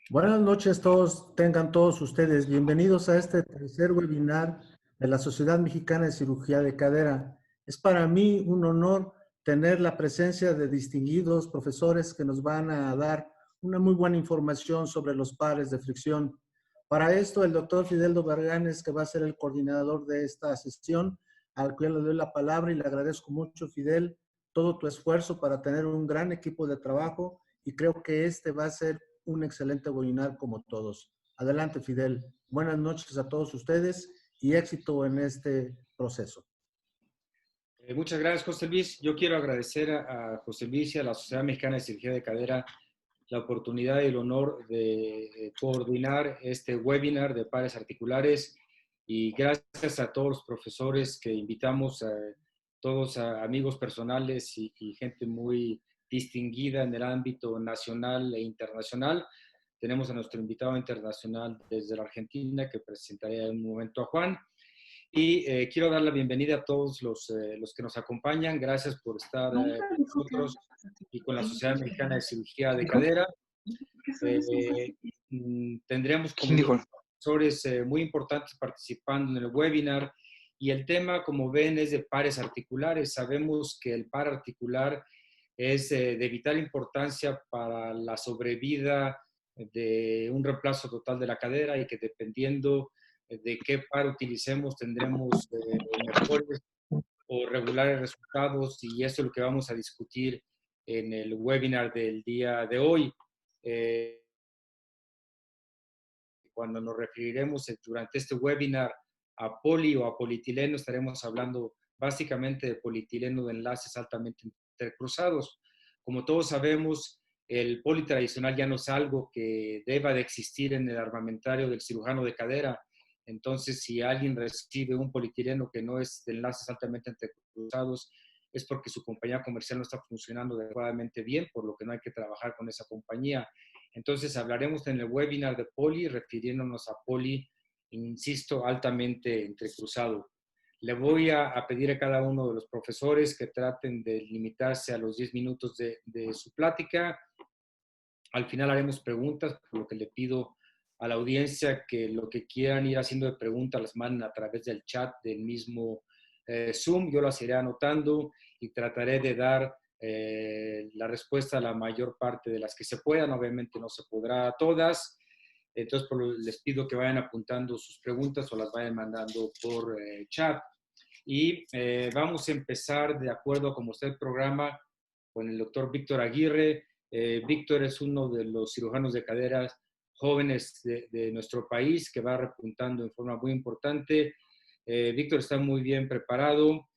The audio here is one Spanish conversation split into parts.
Buenas noches todos, tengan todos ustedes. Bienvenidos a este tercer webinar de la Sociedad Mexicana de Cirugía de Cadera. Es para mí un honor tener la presencia de distinguidos profesores que nos van a dar una muy buena información sobre los pares de fricción. Para esto, el doctor Fideldo Barganes, que va a ser el coordinador de esta sesión, al cual le doy la palabra y le agradezco mucho, Fidel, todo tu esfuerzo para tener un gran equipo de trabajo y creo que este va a ser un excelente webinar como todos. Adelante, Fidel. Buenas noches a todos ustedes y éxito en este proceso. Muchas gracias, José Luis. Yo quiero agradecer a José Luis y a la Sociedad Mexicana de Cirugía de Cadera la oportunidad y el honor de coordinar este webinar de pares articulares y gracias a todos los profesores que invitamos, todos amigos personales y gente muy distinguida en el ámbito nacional e internacional. Tenemos a nuestro invitado internacional desde la Argentina que presentaré en un momento a Juan. Y quiero dar la bienvenida a todos los que nos acompañan. Gracias por estar con nosotros y con la Sociedad Mexicana de Cirugía de Cadera. Tendremos como profesores muy importantes participando en el webinar y el tema, como ven, es de pares articulares. Sabemos que el par articular es de vital importancia para la sobrevida de un reemplazo total de la cadera y que dependiendo de qué par utilicemos tendremos mejores o regulares resultados y eso es lo que vamos a discutir en el webinar del día de hoy. Cuando nos referiremos durante este webinar a poli o a polietileno, estaremos hablando básicamente de polietileno de enlaces altamente intercruzados. Como todos sabemos, el poli tradicional ya no es algo que deba de existir en el armamentario del cirujano de cadera. Entonces, si alguien recibe un polietileno que no es de enlaces altamente intercruzados, es porque su compañía comercial no está funcionando adecuadamente bien, por lo que no hay que trabajar con esa compañía. Entonces hablaremos en el webinar de poli, refiriéndonos a poli, insisto, altamente entrecruzado. Le voy a pedir a cada uno de los profesores que traten de limitarse a los 10 minutos de su plática. Al final haremos preguntas, por lo que le pido a la audiencia que lo que quieran ir haciendo de preguntas las manden a través del chat del mismo Zoom. Yo las iré anotando y trataré de dar la respuesta a la mayor parte de las que se puedan. Obviamente no se podrá a todas. Entonces les pido que vayan apuntando sus preguntas o las vayan mandando por chat. Y vamos a empezar de acuerdo a cómo está el programa con el doctor Víctor Aguirre. Víctor es uno de los cirujanos de caderas jóvenes de nuestro país que va repuntando en forma muy importante. Víctor está muy bien preparado,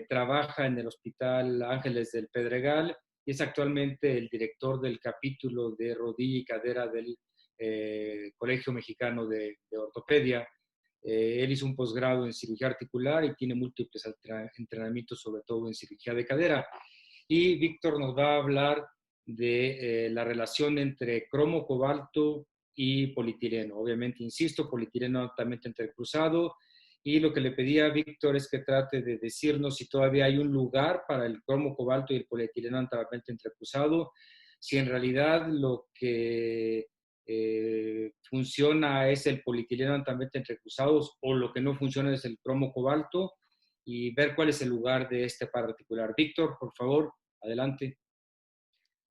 trabaja en el Hospital Ángeles del Pedregal y es actualmente el director del capítulo de rodilla y cadera del Colegio Mexicano de Ortopedia. Él hizo un posgrado en cirugía articular y tiene múltiples entrenamientos, sobre todo en cirugía de cadera. Y Víctor nos va a hablar de la relación entre cromo cobalto y polietileno. Obviamente, insisto, polietileno altamente entrecruzado. Y lo que le pedí a Víctor es que trate de decirnos si todavía hay un lugar para el cromo cobalto y el polietileno altamente entrecruzado, si en realidad lo que funciona es el polietileno altamente entrecruzados o lo que no funciona es el cromo cobalto y ver cuál es el lugar de este par articular. Víctor, por favor, adelante.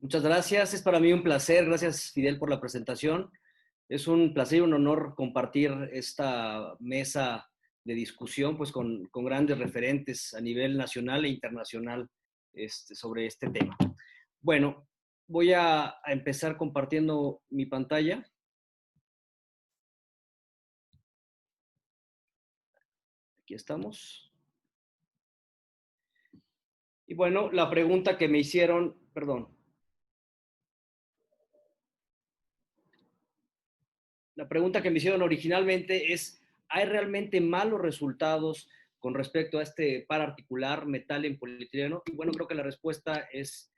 Muchas gracias, es para mí un placer. Gracias, Fidel, por la presentación. Es un placer y un honor compartir esta mesa de discusión pues, con grandes referentes a nivel nacional e internacional sobre este tema. Bueno, voy a empezar compartiendo mi pantalla. Aquí estamos. Y bueno, la pregunta que me hicieron, perdón. La pregunta que me hicieron originalmente es, ¿hay realmente malos resultados con respecto a este par articular metal en polietileno? Y bueno, creo que la respuesta es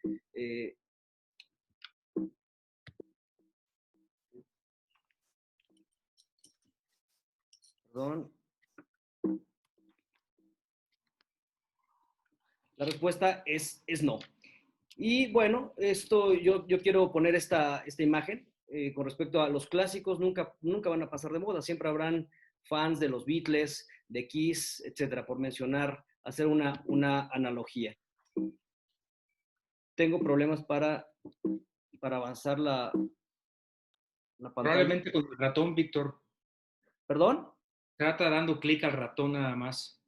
perdón. La respuesta es no. Y bueno, esto yo quiero poner esta imagen. con respecto a los clásicos, nunca van a pasar de moda. Siempre habrán fans de los Beatles, de Kiss, etcétera, por mencionar, hacer una analogía. Tengo problemas para avanzar la pantalla. Probablemente con el ratón, Víctor. ¿Perdón? Trata dando clic al ratón nada más.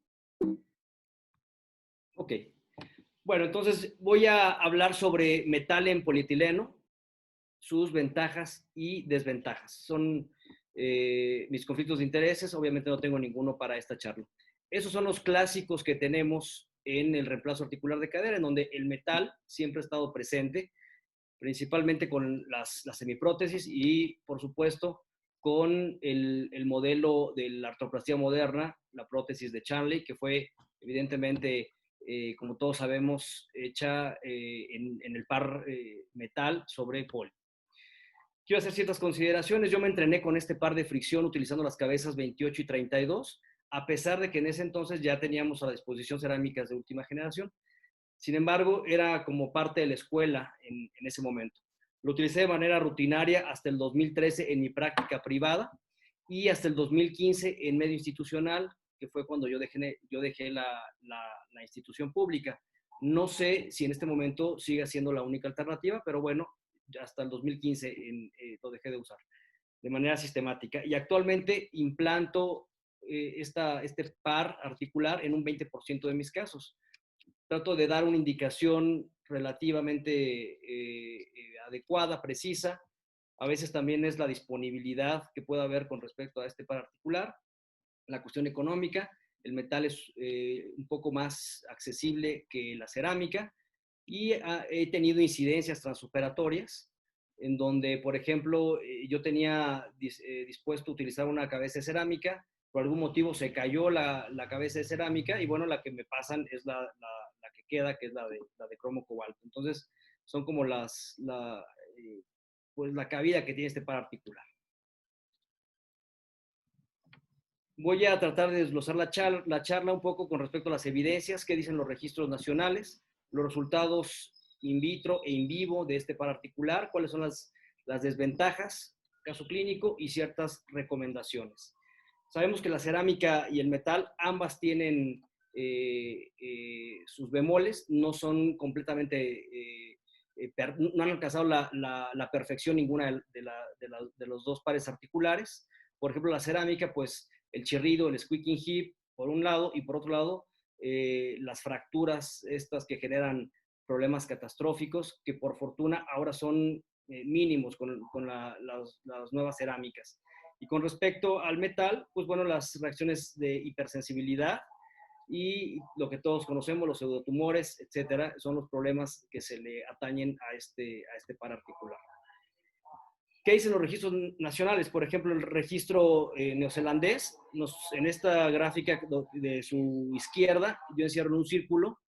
Ok. Bueno, entonces voy a hablar sobre metal en polietileno, sus ventajas y desventajas. Son mis conflictos de intereses, obviamente no tengo ninguno para esta charla. Esos son los clásicos que tenemos en el reemplazo articular de cadera, en donde el metal siempre ha estado presente, principalmente con las semiprótesis y, por supuesto, con el modelo de la artroplastia moderna, la prótesis de Chanley, que fue evidentemente, como todos sabemos, hecha en el par metal sobre poli. Quiero hacer ciertas consideraciones. Yo me entrené con este par de fricción utilizando las cabezas 28 y 32, a pesar de que en ese entonces ya teníamos a la disposición cerámicas de última generación. Sin embargo, era como parte de la escuela en ese momento. Lo utilicé de manera rutinaria hasta el 2013 en mi práctica privada y hasta el 2015 en medio institucional, que fue cuando yo dejé la institución pública. No sé si en este momento sigue siendo la única alternativa, pero bueno, hasta el 2015 lo dejé de usar de manera sistemática. Y actualmente implanto este par articular en un 20% de mis casos. Trato de dar una indicación relativamente adecuada, precisa. A veces también es la disponibilidad que pueda haber con respecto a este par articular, la cuestión económica. El metal es un poco más accesible que la cerámica y he tenido incidencias transoperatorias en donde, por ejemplo, yo tenía dispuesto a utilizar una cabeza de cerámica, por algún motivo se cayó la cabeza de cerámica y bueno, la que me pasan es la que queda, que es la de cromo cobalto. Entonces, son como pues la cabida que tiene este par articular. Voy a tratar de desglosar la charla un poco con respecto a las evidencias que dicen los registros nacionales, los resultados in vitro e in vivo de este par articular, cuáles son las desventajas, caso clínico y ciertas recomendaciones. Sabemos que la cerámica y el metal ambas tienen sus bemoles, no son completamente, no han alcanzado la perfección ninguna de los dos pares articulares. Por ejemplo, la cerámica, pues el chirrido, el squeaking hip, por un lado, y por otro lado, las fracturas estas que generan problemas catastróficos, que por fortuna ahora son mínimos con las nuevas cerámicas. Y con respecto al metal, pues bueno, las reacciones de hipersensibilidad y lo que todos conocemos, los pseudotumores, etcétera, son los problemas que se le atañen a este par articular. ¿Qué dicen los registros nacionales? Por ejemplo, el registro neozelandés, en esta gráfica de su izquierda, yo encierro en un círculo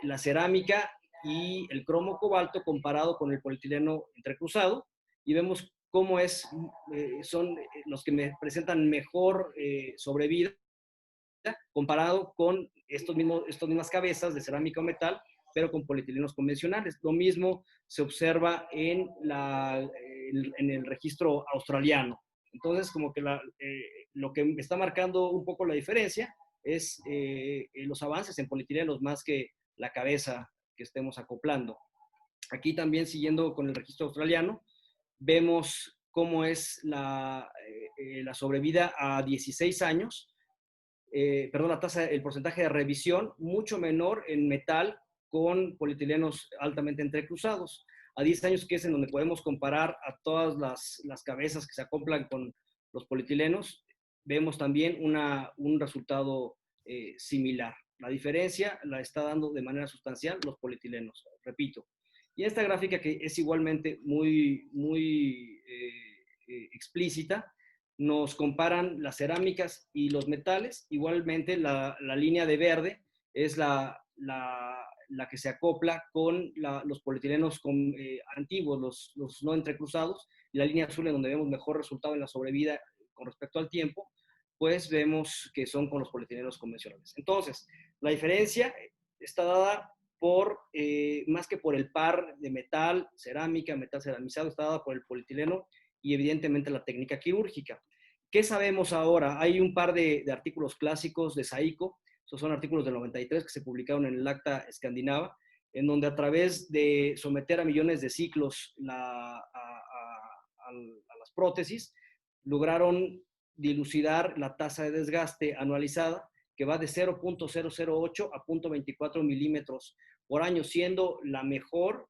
la cerámica y el cromo cobalto comparado con el polietileno entrecruzado, y vemos cómo son los que me presentan mejor sobrevida comparado con estas mismas cabezas de cerámica o metal, pero con polietilenos convencionales. Lo mismo se observa en el registro australiano. Entonces, como que lo que está marcando un poco la diferencia es los avances en polietilenos más que la cabeza que estemos acoplando. Aquí también, siguiendo con el registro australiano, vemos cómo es la sobrevida a 16 años, el porcentaje de revisión mucho menor en metal con polietilenos altamente entrecruzados. A 10 años, que es en donde podemos comparar a todas las cabezas que se acoplan con los polietilenos, vemos también un resultado similar. La diferencia la está dando de manera sustancial los polietilenos, repito. Y esta gráfica, que es igualmente muy explícita, nos comparan las cerámicas y los metales. Igualmente, la línea de verde es la que se acopla con los polietilenos antiguos, los no entrecruzados, y la línea azul, en donde vemos mejor resultado en la sobrevida con respecto al tiempo, pues vemos que son con los polietilenos convencionales. Entonces, la diferencia está dada más que por el par de metal, cerámica, metal ceramizado, está dada por el polietileno y evidentemente la técnica quirúrgica. ¿Qué sabemos ahora? Hay un par de artículos clásicos de Saiko, esos son artículos del 93 que se publicaron en el Acta Escandinava, en donde a través de someter a millones de ciclos a las prótesis, lograron dilucidar la tasa de desgaste anualizada, que va de 0.008 a 0.24 milímetros por año, siendo el mejor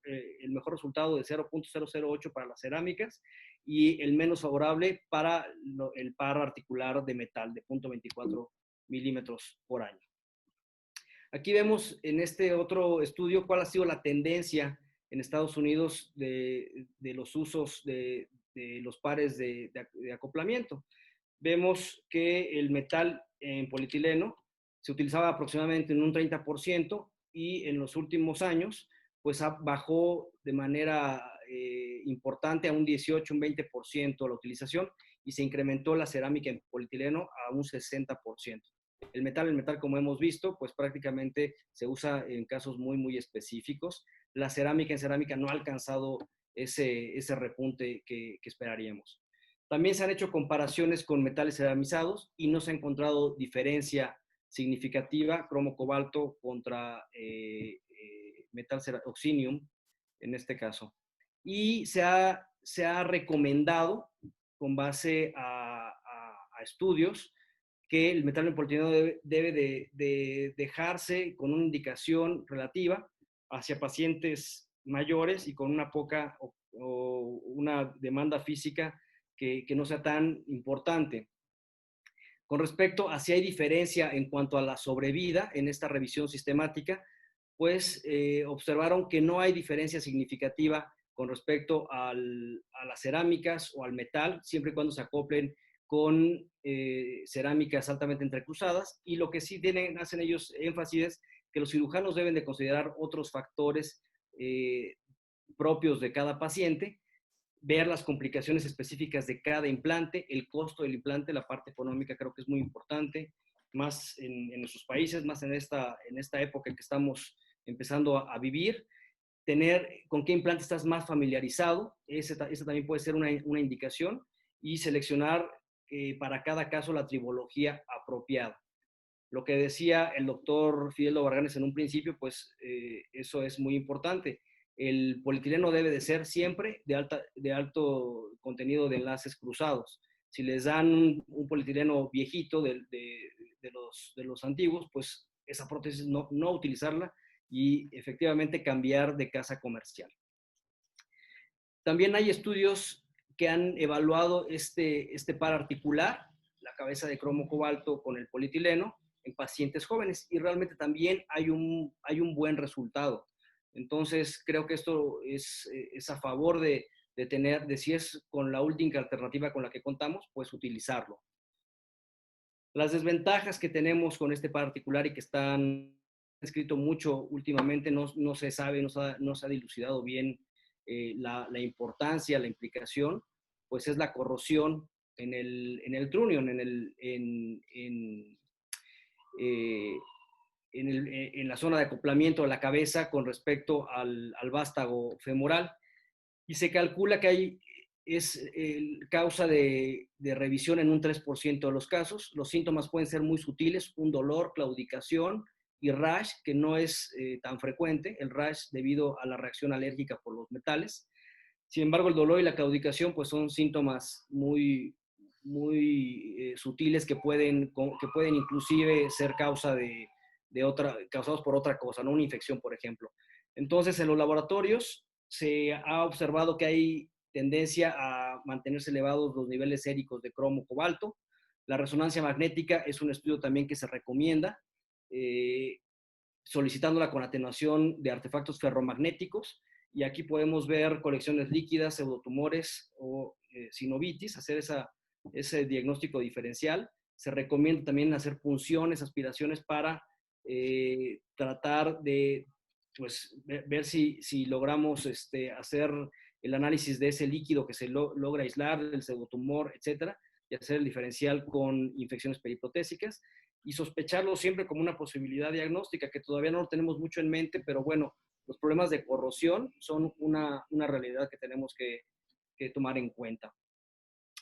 resultado de 0.008 para las cerámicas y el menos favorable para el par articular de metal de 0.24 milímetros por año. Aquí vemos en este otro estudio cuál ha sido la tendencia en Estados Unidos de los usos de los pares de acoplamiento. Vemos que el metal en polietileno se utilizaba aproximadamente en un 30% y en los últimos años pues bajó de manera importante a un 18, un 20% la utilización y se incrementó la cerámica en polietileno a un 60%. El metal, como hemos visto, pues prácticamente se usa en casos muy, muy específicos. La cerámica en cerámica no ha alcanzado ese repunte que esperaríamos. También se han hecho comparaciones con metales ceramizados y no se ha encontrado diferencia significativa, cromo-cobalto contra metal oxinium, en este caso. Y se ha recomendado, con base a estudios, que el metal en polietileno debe de dejarse con una indicación relativa hacia pacientes mayores y con una poca o una demanda física que no sea tan importante. Con respecto a si hay diferencia en cuanto a la sobrevida en esta revisión sistemática, pues observaron que no hay diferencia significativa con respecto a las cerámicas o al metal, siempre y cuando se acoplen con cerámicas altamente entrecruzadas, y lo que sí hacen ellos énfasis es que los cirujanos deben de considerar otros factores propios de cada paciente, ver las complicaciones específicas de cada implante, el costo del implante, la parte económica creo que es muy importante, más en nuestros países, más en esta época en que estamos empezando a vivir, tener con qué implante estás más familiarizado, esa también puede ser una indicación, y seleccionar para cada caso la tribología apropiada. Lo que decía el doctor Fidel Barganes en un principio, pues eso es muy importante. El polietileno debe de ser siempre de alto contenido de enlaces cruzados. Si les dan un polietileno viejito de los antiguos, pues esa prótesis no utilizarla y efectivamente cambiar de casa comercial. También hay estudios que han evaluado este par articular, la cabeza de cromo cobalto con el polietileno, en pacientes jóvenes, y realmente también hay un buen resultado. Entonces, creo que esto es a favor de si es con la última alternativa con la que contamos, pues utilizarlo. Las desventajas que tenemos con este particular y que están escrito mucho últimamente, no se sabe, no se ha dilucidado bien la importancia, la implicación, pues es la corrosión en el trunion, en la zona de acoplamiento de la cabeza con respecto al vástago femoral. Y se calcula que es causa de revisión en un 3% de los casos. Los síntomas pueden ser muy sutiles, un dolor, claudicación y rash, que no es tan frecuente, el rash debido a la reacción alérgica por los metales. Sin embargo, el dolor y la claudicación pues son síntomas muy sutiles que pueden inclusive ser causados por otra cosa, no una infección, por ejemplo. Entonces, en los laboratorios se ha observado que hay tendencia a mantenerse elevados los niveles séricos de cromo cobalto. La resonancia magnética es un estudio también que se recomienda, solicitándola con atenuación de artefactos ferromagnéticos, y aquí podemos ver colecciones líquidas, pseudotumores o sinovitis, hacer ese diagnóstico diferencial. Se recomienda también hacer punciones, aspiraciones para tratar de pues, ver si logramos hacer el análisis de ese líquido que se logra aislar, el pseudotumor, etcétera, y hacer el diferencial con infecciones periprotésicas. y sospecharlo siempre como una posibilidad diagnóstica, que todavía no lo tenemos mucho en mente, pero bueno, los problemas de corrosión son una realidad que tenemos que tomar en cuenta.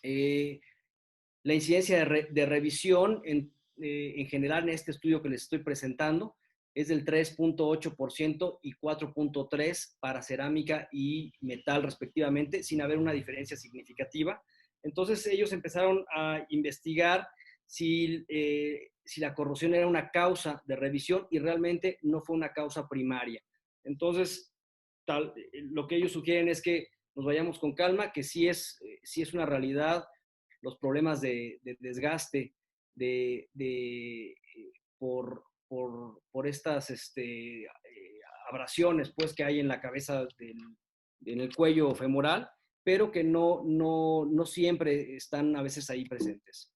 La incidencia de revisión en general en este estudio que les estoy presentando es del 3.8% y 4.3% para cerámica y metal respectivamente, sin haber una diferencia significativa. Entonces ellos empezaron a investigar si la corrosión era una causa de revisión y realmente no fue una causa primaria. Entonces, lo que ellos sugieren es que nos vayamos con calma, que sí es una realidad los problemas de desgaste por estas abrasiones pues, que hay en la cabeza, en el cuello femoral, pero que no siempre están a veces ahí presentes.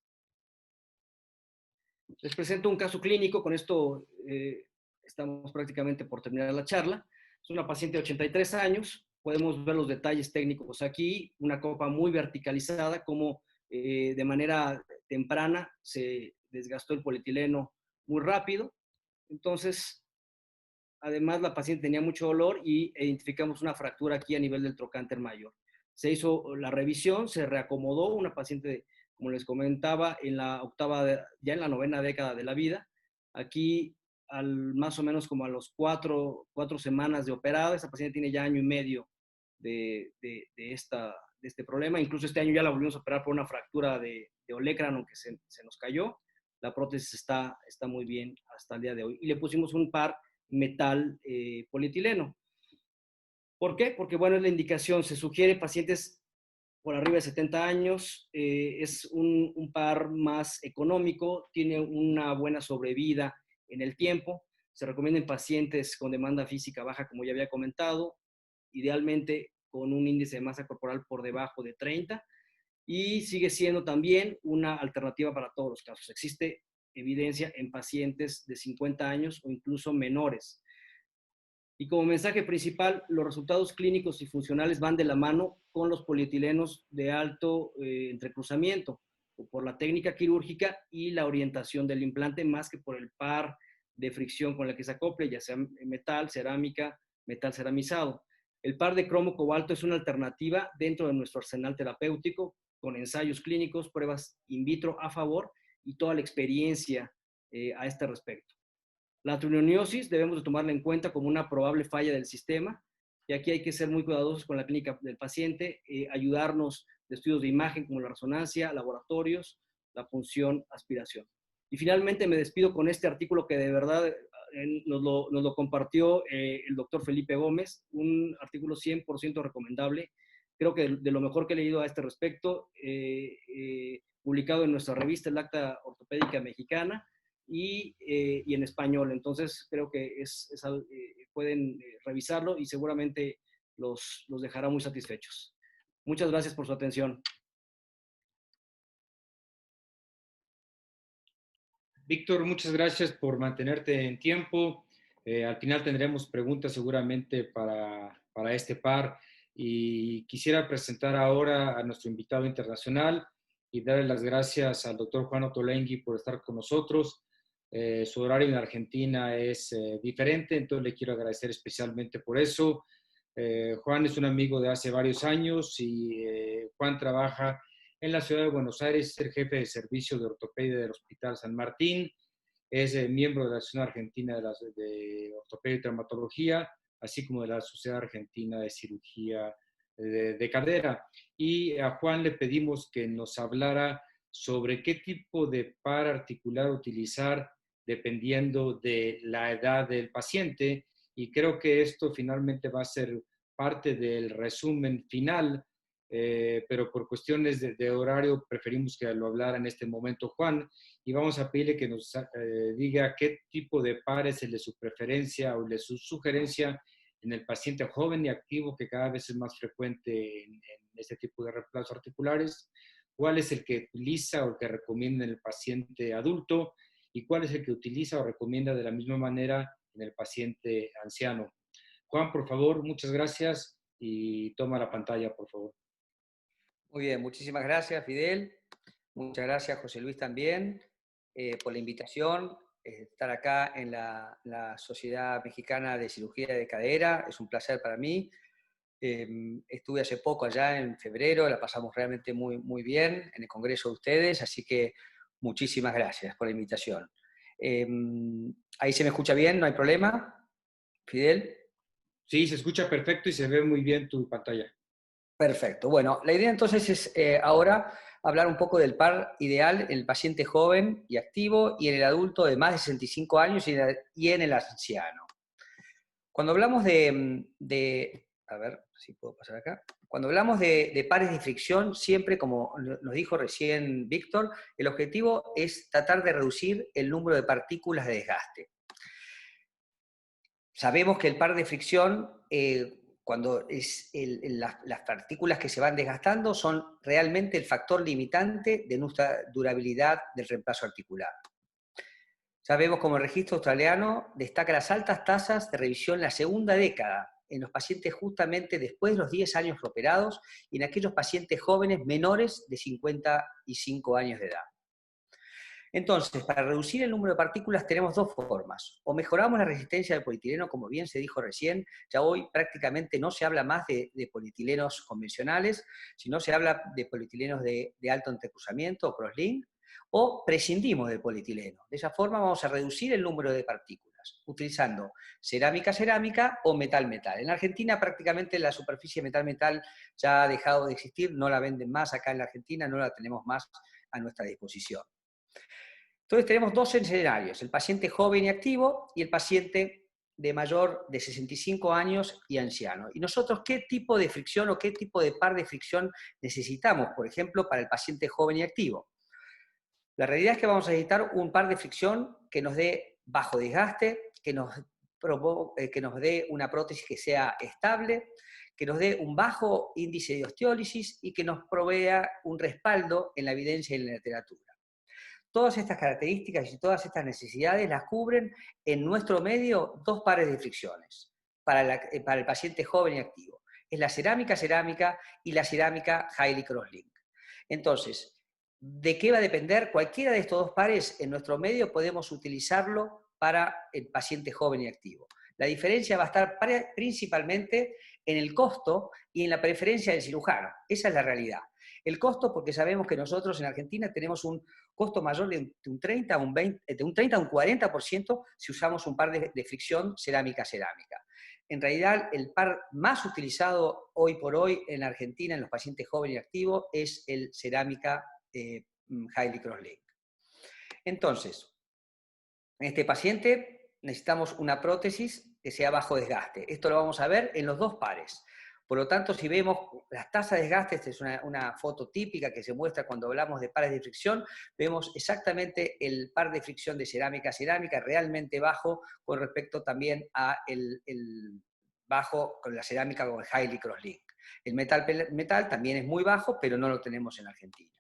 Les presento un caso clínico, con esto estamos prácticamente por terminar la charla. Es una paciente de 83 años, podemos ver los detalles técnicos aquí, una copa muy verticalizada, como de manera temprana se desgastó el polietileno muy rápido. Entonces, además la paciente tenía mucho dolor y identificamos una fractura aquí a nivel del trocánter mayor. Se hizo la revisión, se reacomodó una paciente, como les comentaba, ya en la 9ª década de la vida. Aquí, más o menos como a los 4 semanas de operada, esta paciente tiene ya año y medio de este problema. Incluso este año ya la volvimos a operar por una fractura de olecrano que se nos cayó. La prótesis está muy bien hasta el día de hoy. Y le pusimos un par metal polietileno. ¿Por qué? Porque, bueno, es la indicación. Se sugiere pacientes por arriba de 70 años. Es un par más económico, tiene una buena sobrevida en el tiempo. Se recomienda en pacientes con demanda física baja, como ya había comentado, idealmente con un índice de masa corporal por debajo de 30, y sigue siendo también una alternativa para todos los casos. Existe evidencia en pacientes de 50 años o incluso menores. Y como mensaje principal, los resultados clínicos y funcionales van de la mano con los polietilenos de alto entrecruzamiento, o por la técnica quirúrgica y la orientación del implante, más que por el par de fricción con la que se acople, ya sea metal, cerámica, metal ceramizado. El par de cromo-cobalto es una alternativa dentro de nuestro arsenal terapéutico, con ensayos clínicos, pruebas in vitro a favor y toda la experiencia a este respecto. La triuniosis debemos de tomarla en cuenta como una probable falla del sistema, y aquí hay que ser muy cuidadosos con la clínica del paciente, ayudarnos de estudios de imagen como la resonancia, laboratorios, la función, aspiración. Y finalmente me despido con este artículo que de verdad nos lo compartió el doctor Felipe Gómez, un artículo 100% recomendable. Creo que de lo mejor que he leído a este respecto, publicado en nuestra revista, el Acta Ortopédica Mexicana, y en español. Entonces creo que pueden revisarlo y seguramente los dejará muy satisfechos. Muchas gracias por su atención. Víctor, muchas gracias por mantenerte en tiempo. Al final tendremos preguntas seguramente para este par, y quisiera presentar ahora a nuestro invitado internacional y darle las gracias al doctor Juan Ottolenghi por estar con nosotros. Su horario en Argentina es diferente, entonces le quiero agradecer especialmente por eso. Juan es un amigo de hace varios años y Juan trabaja en la ciudad de Buenos Aires, es el jefe de servicio de ortopedia del Hospital San Martín, es miembro de la Asociación Argentina de Ortopedia y Traumatología, así como de la Sociedad Argentina de Cirugía de Cadera. Y a Juan le pedimos que nos hablara sobre qué tipo de par articular utilizar dependiendo de la edad del paciente, y creo que esto finalmente va a ser parte del resumen final, pero por cuestiones de horario preferimos que lo hablara en este momento Juan, y vamos a pedirle que nos diga qué tipo de par es el de su preferencia o de su sugerencia en el paciente joven y activo, que cada vez es más frecuente en este tipo de reemplazos articulares, cuál es el que utiliza o que recomienda en el paciente adulto, y cuál es el que utiliza o recomienda de la misma manera en el paciente anciano. Juan, por favor, muchas gracias y toma la pantalla, por favor. Muy bien, muchísimas gracias, Fidel. Muchas gracias, José Luis, también. por la invitación, estar acá en la Sociedad Mexicana de Cirugía de Cadera. Es un placer para mí. Estuve hace poco allá en febrero, la pasamos realmente muy, muy bien en el congreso de ustedes, así que muchísimas gracias por la invitación. ¿Ahí se me escucha bien? ¿No hay problema? ¿Fidel? Sí, se escucha perfecto y se ve muy bien tu pantalla. Perfecto. Bueno, la idea entonces es ahora hablar un poco del par ideal en el paciente joven y activo y en el adulto de más de 65 años y en el anciano. Cuando hablamos a ver si puedo pasar acá. Cuando hablamos de pares de fricción, siempre, como nos dijo recién Víctor, el objetivo es tratar de reducir el número de partículas de desgaste. Sabemos que el par de fricción, cuando las partículas que se van desgastando, son realmente el factor limitante de nuestra durabilidad del reemplazo articular. Sabemos como el registro australiano destaca las altas tasas de revisión en la segunda década, en los pacientes justamente después de los 10 años operados y en aquellos pacientes jóvenes menores de 55 años de edad. Entonces, para reducir el número de partículas tenemos dos formas. O mejoramos la resistencia del polietileno, como bien se dijo recién, ya hoy prácticamente no se habla más de polietilenos convencionales, sino se habla de polietilenos de alto entrecruzamiento o crosslink, o prescindimos del polietileno. De esa forma vamos a reducir el número de partículas, utilizando cerámica-cerámica o metal-metal. En Argentina prácticamente la superficie metal-metal ya ha dejado de existir, no la venden más acá en la Argentina, no la tenemos más a nuestra disposición. Entonces tenemos dos escenarios, el paciente joven y activo y el paciente de mayor de 65 años y anciano. Y nosotros, ¿qué tipo de fricción o qué tipo de par de fricción necesitamos, por ejemplo, para el paciente joven y activo? La realidad es que vamos a necesitar un par de fricción que nos dé bajo desgaste, que nos dé una prótesis que sea estable, que nos dé un bajo índice de osteólisis y que nos provea un respaldo en la evidencia y en la literatura. Todas estas características y todas estas necesidades las cubren en nuestro medio dos pares de fricciones para el paciente joven y activo. Es la cerámica-cerámica y la cerámica Highly Crosslink. Entonces, ¿de qué va a depender? Cualquiera de estos dos pares en nuestro medio podemos utilizarlo para el paciente joven y activo. La diferencia va a estar principalmente en el costo y en la preferencia del cirujano. Esa es la realidad. El costo, porque sabemos que nosotros en Argentina tenemos un costo mayor de un 30 a un 40% si usamos un par de fricción cerámica-cerámica. En realidad, el par más utilizado hoy por hoy en Argentina en los pacientes jóvenes y activos es el cerámica Highly Crosslink. Entonces, en este paciente necesitamos una prótesis que sea bajo desgaste. Esto lo vamos a ver en los dos pares. Por lo tanto, si vemos las tasas de desgaste, esta es una foto típica que se muestra cuando hablamos de pares de fricción, vemos exactamente el par de fricción de cerámica-cerámica realmente bajo con respecto también a el bajo con la cerámica con el Highly Crosslink. El metal también es muy bajo, pero no lo tenemos en Argentina.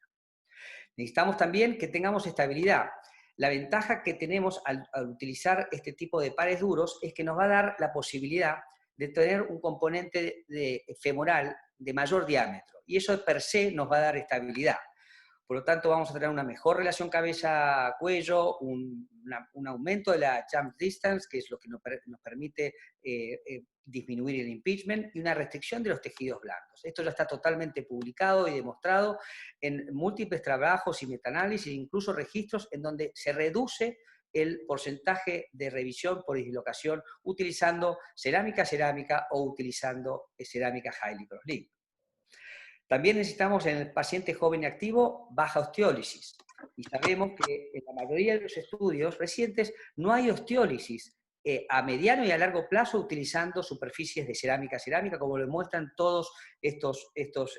Necesitamos también que tengamos estabilidad. La ventaja que tenemos al utilizar este tipo de pares duros es que nos va a dar la posibilidad de tener un componente femoral de mayor diámetro, y eso per se nos va a dar estabilidad. Por lo tanto, vamos a tener una mejor relación cabeza-cuello, un aumento de la jump distance, que es lo que nos permite disminuir el impingement, y una restricción de los tejidos blandos. Esto ya está totalmente publicado y demostrado en múltiples trabajos y metaanálisis, incluso registros en donde se reduce el porcentaje de revisión por dislocación utilizando cerámica-cerámica o utilizando cerámica Highly Crosslink. También necesitamos en el paciente joven y activo baja osteólisis. Y sabemos que en la mayoría de los estudios recientes no hay osteólisis a mediano y a largo plazo utilizando superficies de cerámica-cerámica, como lo muestran todas estas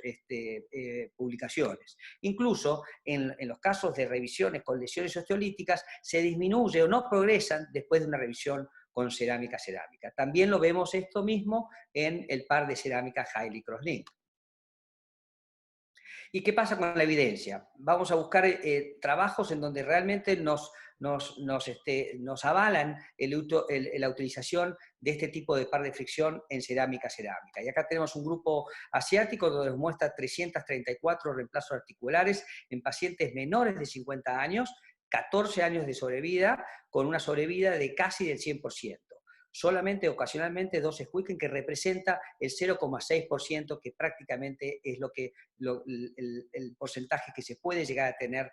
publicaciones. Incluso en los casos de revisiones con lesiones osteolíticas se disminuye o no progresan después de una revisión con cerámica-cerámica. También lo vemos esto mismo en el par de cerámica Highly Crosslink. ¿Y qué pasa con la evidencia? Vamos a buscar trabajos en donde realmente nos avalan la utilización de este tipo de par de fricción en cerámica-cerámica. Y acá tenemos un grupo asiático donde nos muestra 334 reemplazos articulares en pacientes menores de 50 años, 14 años de sobrevida, con una sobrevida de casi del 100%. Solamente ocasionalmente dos squeaking, que representa el 0,6%, que prácticamente es el porcentaje que se puede llegar a tener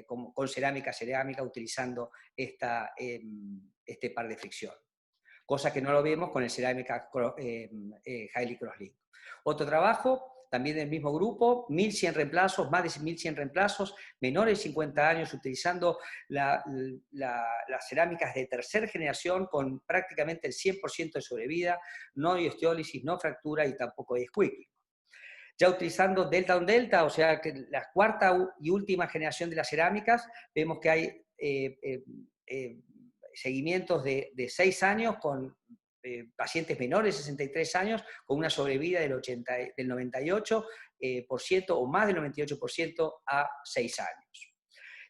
con cerámica utilizando este par de fricción. Cosa que no lo vemos con el cerámica Highly Crosslink. Otro trabajo, también del mismo grupo, 1.100 reemplazos, más de 1.100 reemplazos, menores de 50 años, utilizando las cerámicas de tercera generación con prácticamente el 100% de sobrevida, no hay osteólisis, no fractura y tampoco hay squeaking. Ya utilizando delta on delta, o sea, que la cuarta y última generación de las cerámicas, vemos que hay seguimientos de 6 años con pacientes menores de 63 años con una sobrevida del 98% o más del 98% a 6 años.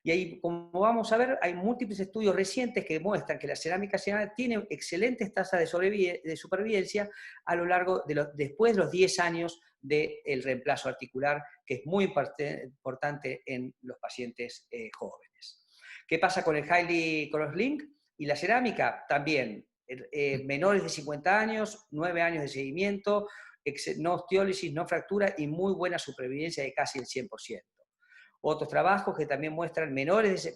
Y ahí, como vamos a ver, hay múltiples estudios recientes que demuestran que la cerámica tiene excelentes tasas de supervivencia a lo largo después de los 10 años del reemplazo articular, que es muy importante en los pacientes jóvenes. ¿Qué pasa con el Highly Crosslink y la cerámica? También menores de 50 años, 9 años de seguimiento, no osteólisis, no fractura y muy buena supervivencia de casi el 100%. Otros trabajos que también muestran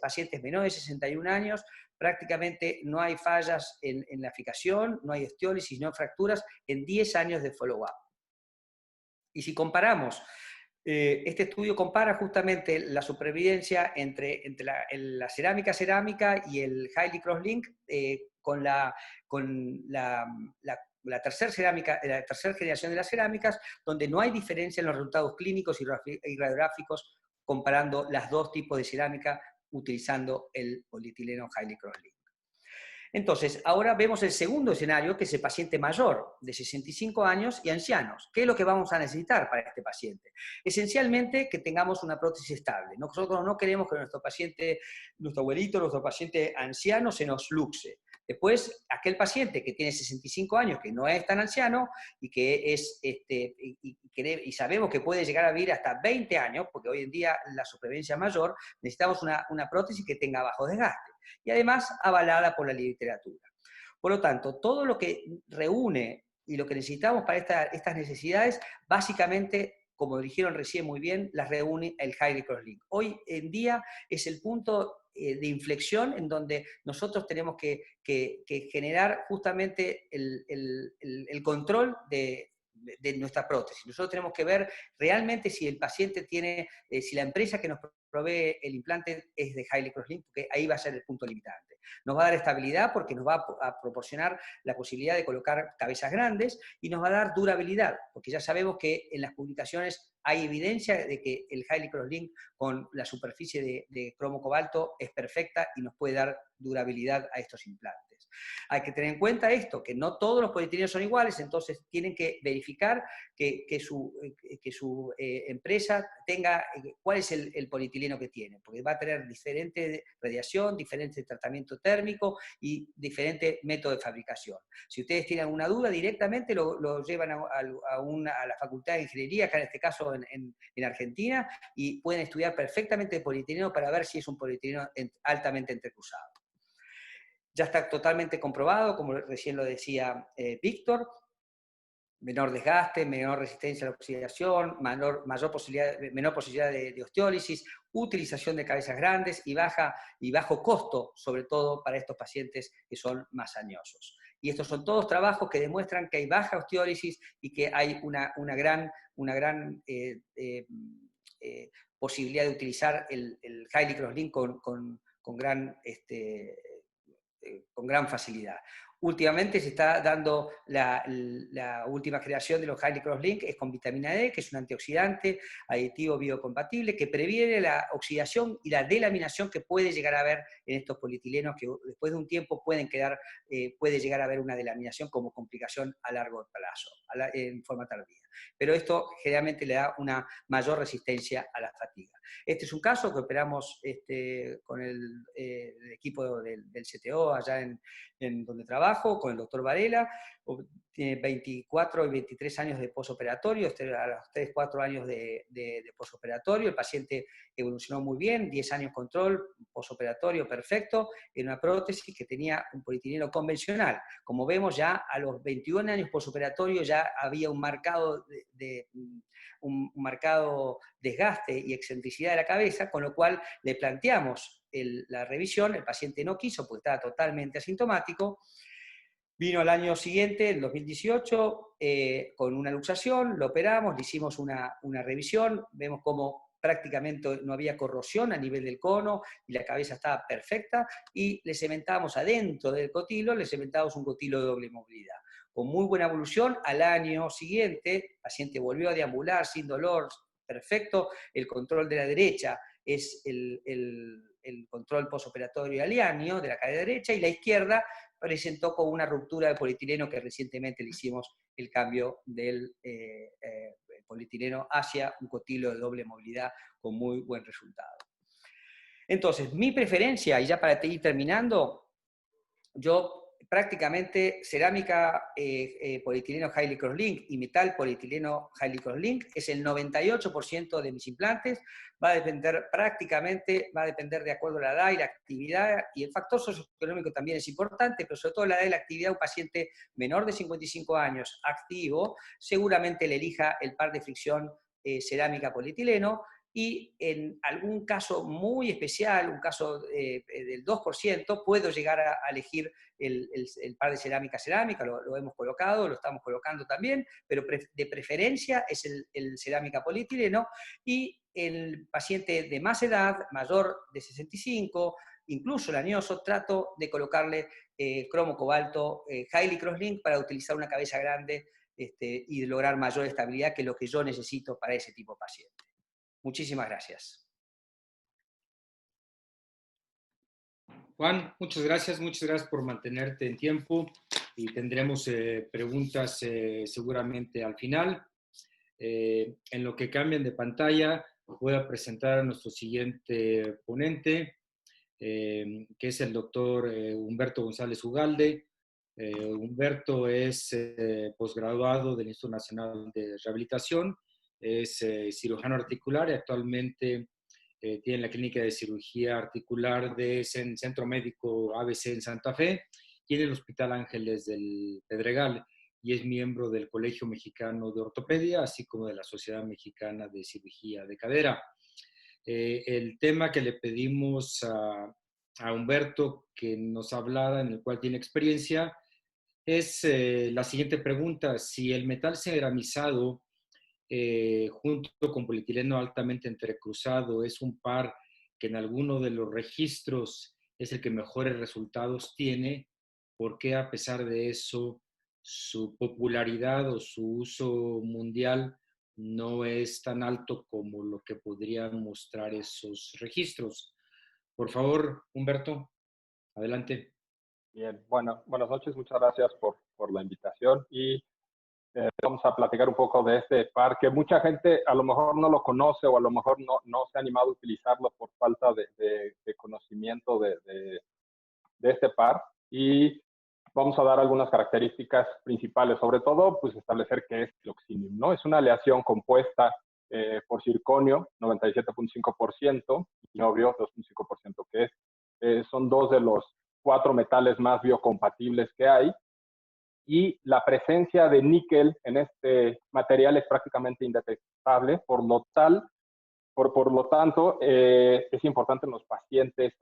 pacientes menores de 61 años, prácticamente no hay fallas en la fijación, no hay osteólisis, no fracturas en 10 años de follow-up. Y si comparamos, este estudio compara justamente la supervivencia entre la cerámica y el Highly Crosslink con la tercera generación de las cerámicas, donde no hay diferencia en los resultados clínicos y radiográficos comparando las dos tipos de cerámica utilizando el polietileno Highly Crosslink. Entonces, ahora vemos el segundo escenario, que es el paciente mayor, de 65 años y ancianos. ¿Qué es lo que vamos a necesitar para este paciente? Esencialmente, que tengamos una prótesis estable. Nosotros no queremos que nuestro paciente, nuestro abuelito, nuestro paciente anciano se nos luxe. Después, aquel paciente que tiene 65 años, que no es tan anciano, y que y sabemos que puede llegar a vivir hasta 20 años, porque hoy en día la supervivencia es mayor, necesitamos una prótesis que tenga bajo desgaste. Y además avalada por la literatura. Por lo tanto, todo lo que reúne y lo que necesitamos para estas necesidades, básicamente, como dijeron recién muy bien, las reúne el Highly Crosslink. Hoy en día es el punto de inflexión en donde nosotros tenemos que generar justamente el control de nuestra prótesis. Nosotros tenemos que ver realmente si el paciente tiene, si la empresa que nos provee el implante es de Highly Crosslink, porque ahí va a ser el punto limitante. Nos va a dar estabilidad porque nos va a proporcionar la posibilidad de colocar cabezas grandes y nos va a dar durabilidad, porque ya sabemos que en las publicaciones hay evidencia de que el Highly Crosslink con la superficie de cromo cobalto es perfecta y nos puede dar durabilidad a estos implantes. Hay que tener en cuenta esto, que no todos los polietilenos son iguales, entonces tienen que verificar que su empresa tenga cuál es el polietileno que tiene, porque va a tener diferente radiación, diferente tratamiento térmico y diferente método de fabricación. Si ustedes tienen alguna duda, directamente lo llevan a la Facultad de Ingeniería, acá en este caso en Argentina, y pueden estudiar perfectamente el polietileno para ver si es un polietileno altamente entrecruzado. Ya está totalmente comprobado, como recién lo decía Víctor, menor desgaste, menor resistencia a la oxidación, menor posibilidad de osteólisis, utilización de cabezas grandes y bajo costo, sobre todo para estos pacientes que son más añosos. Y estos son todos trabajos que demuestran que hay baja osteólisis y que hay una gran posibilidad de utilizar el Highly Crosslink con gran facilidad. Últimamente se está dando la última generación de los Highly Crosslink, es con vitamina D, que es un antioxidante aditivo biocompatible, que previene la oxidación y la delaminación que puede llegar a haber en estos polietilenos, que después de un tiempo puede llegar a haber una delaminación como complicación a largo plazo, en forma tardía. Pero esto generalmente le da una mayor resistencia a la fatiga. Este es un caso que operamos con el equipo del CTO allá en donde trabajo, con el doctor Varela. tiene 24 y 23 años de posoperatorio, a los 3, 4 años de posoperatorio, el paciente evolucionó muy bien, 10 años control, posoperatorio perfecto, en una prótesis que tenía un polietileno convencional. Como vemos ya a los 21 años posoperatorio ya había un marcado, un marcado desgaste y excentricidad de la cabeza, con lo cual le planteamos la revisión, el paciente no quiso porque estaba totalmente asintomático. Vino al año siguiente, en 2018, con una luxación, lo operamos, le hicimos una revisión, vemos cómo prácticamente no había corrosión a nivel del cono y la cabeza estaba perfecta, y le cementamos adentro del cotilo, le cementamos un cotilo de doble movilidad. Con muy buena evolución, al año siguiente, el paciente volvió a deambular sin dolor, perfecto, el control de la derecha es el control posoperatorio alianio de la cadera derecha, y la izquierda presentó con una ruptura de polietileno que recientemente le hicimos el cambio del polietileno hacia un cotilo de doble movilidad con muy buen resultado. Entonces, mi preferencia, y ya para ir terminando, yo prácticamente cerámica polietileno highly crosslink y metal polietileno highly crosslink es el 98% de mis implantes. Va a depender prácticamente, va a depender de acuerdo a la edad y la actividad, y el factor socioeconómico también es importante, pero sobre todo la edad y la actividad. Un paciente menor de 55 años activo seguramente le elija el par de fricción cerámica polietileno, y en algún caso muy especial, un caso del 2%, puedo llegar a elegir el par de cerámica, lo hemos colocado, lo estamos colocando también, pero de preferencia es el cerámica polietileno, y el paciente de más edad, mayor de 65, incluso el añoso, trato de colocarle cromo cobalto highly crosslink para utilizar una cabeza grande y lograr mayor estabilidad, que es lo que yo necesito para ese tipo de paciente. Muchísimas gracias. Juan, muchas gracias por mantenerte en tiempo, y tendremos preguntas seguramente al final. En lo que cambian de pantalla, voy a presentar a nuestro siguiente ponente, que es el doctor Humberto González Ugalde. Humberto es posgraduado del Instituto Nacional de Rehabilitación, es cirujano articular y actualmente tiene la clínica de cirugía articular del Centro Médico ABC en Santa Fe y en el Hospital Ángeles del Pedregal, y es miembro del Colegio Mexicano de Ortopedia, así como de la Sociedad Mexicana de Cirugía de Cadera. El tema que le pedimos a Humberto que nos hablara, en el cual tiene experiencia, es la siguiente pregunta: si el metal ceramizado junto con polietileno altamente entrecruzado es un par que en alguno de los registros es el que mejores resultados tiene, ¿por qué a pesar de eso su popularidad o su uso mundial no es tan alto como lo que podrían mostrar esos registros? Por favor, Humberto, adelante. Bien, bueno, buenas noches, muchas gracias por la invitación, y vamos a platicar un poco de este par que mucha gente a lo mejor no lo conoce, o a lo mejor no se ha animado a utilizarlo por falta de conocimiento de este par, y vamos a dar algunas características principales, sobre todo pues establecer qué es el Oxinium, ¿no? Es una aleación compuesta por circonio, 97.5%, y niobio, 2.5%, que son dos de los 4 metales más biocompatibles que hay, y la presencia de níquel en este material es prácticamente indetectable, por lo tanto, es importante en los pacientes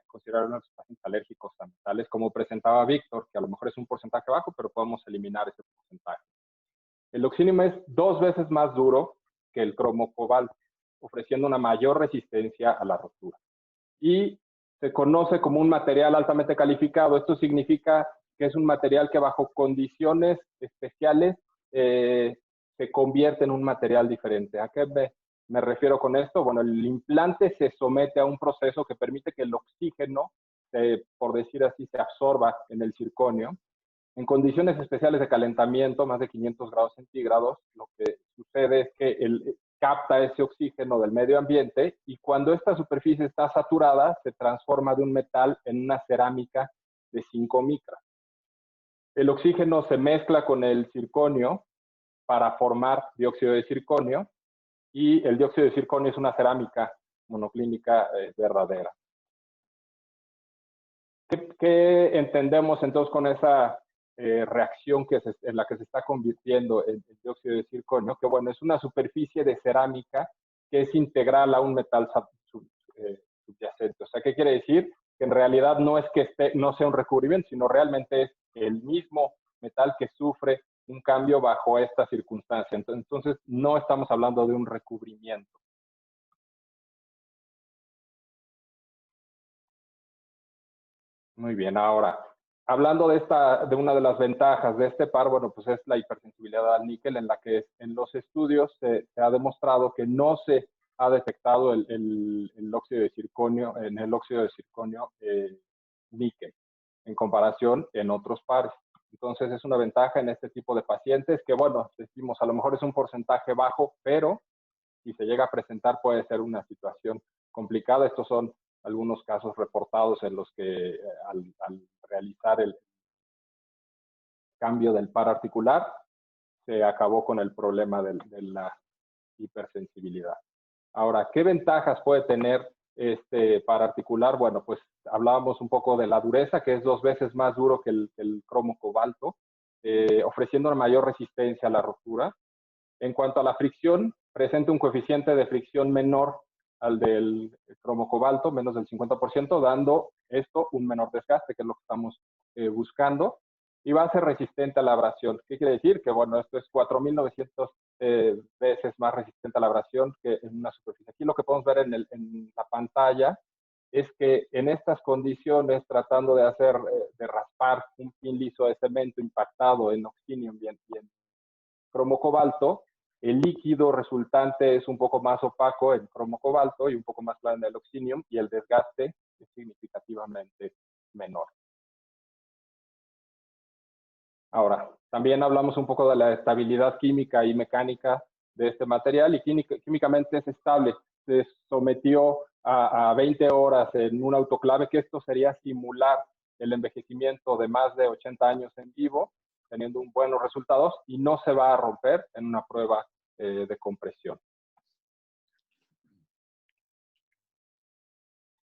considerar a los pacientes alérgicos a metales, como presentaba Víctor, que a lo mejor es un porcentaje bajo, pero podemos eliminar ese porcentaje. El Oxinium es 2 veces más duro que el cromo cobalto, ofreciendo una mayor resistencia a la rotura. Y se conoce como un material altamente calificado. Esto significa que es un material que bajo condiciones especiales se convierte en un material diferente. ¿A qué me refiero con esto? Bueno, el implante se somete a un proceso que permite que el oxígeno, por decir así, se absorba en el circonio. En condiciones especiales de calentamiento, más de 500 grados centígrados, lo que sucede es que capta ese oxígeno del medio ambiente, y cuando esta superficie está saturada, se transforma de un metal en una cerámica de 5 micras. El oxígeno se mezcla con el circonio para formar dióxido de circonio, y el dióxido de circonio es una cerámica monoclínica verdadera. ¿Qué entendemos entonces con esa reacción en la que se está convirtiendo el dióxido de circonio? Que bueno, es una superficie de cerámica que es integral a un metal subyacente. O sea, ¿qué quiere decir? Que en realidad no es que no sea un recubrimiento, sino realmente es el mismo metal que sufre un cambio bajo esta circunstancia. Entonces, no estamos hablando de un recubrimiento. Muy bien, ahora, hablando de una de las ventajas de este par, bueno, pues es la hipersensibilidad al níquel, en la que en los estudios se ha demostrado que no se ha detectado el óxido de circonio, en el óxido de circonio níquel, en comparación en otros pares. Entonces es una ventaja en este tipo de pacientes que, bueno, decimos, a lo mejor es un porcentaje bajo, pero si se llega a presentar puede ser una situación complicada. Estos son algunos casos reportados en los que al realizar el cambio del par articular se acabó con el problema de la hipersensibilidad. Ahora, ¿qué ventajas puede tener este par articular? Bueno, pues hablábamos un poco de la dureza, que es 2 veces más duro que el cromo cobalto, ofreciendo una mayor resistencia a la rotura. En cuanto a la fricción, presenta un coeficiente de fricción menor al del cromo cobalto, menos del 50%, dando esto un menor desgaste, que es lo que estamos buscando, y va a ser resistente a la abrasión. ¿Qué quiere decir? Que bueno, esto es 4.900 veces más resistente a la abrasión que en una superficie. Aquí lo que podemos ver en la pantalla es que en estas condiciones, tratando de raspar un pin liso de cemento impactado en oxinium y en cromo cobalto, el líquido resultante es un poco más opaco en cromo cobalto y un poco más claro en el oxinium, y el desgaste es significativamente menor. Ahora, también hablamos un poco de la estabilidad química y mecánica de este material, y químicamente es estable. Se sometió a 20 horas en un autoclave, que esto sería simular el envejecimiento de más de 80 años en vivo, teniendo buenos resultados, y no se va a romper en una prueba de compresión.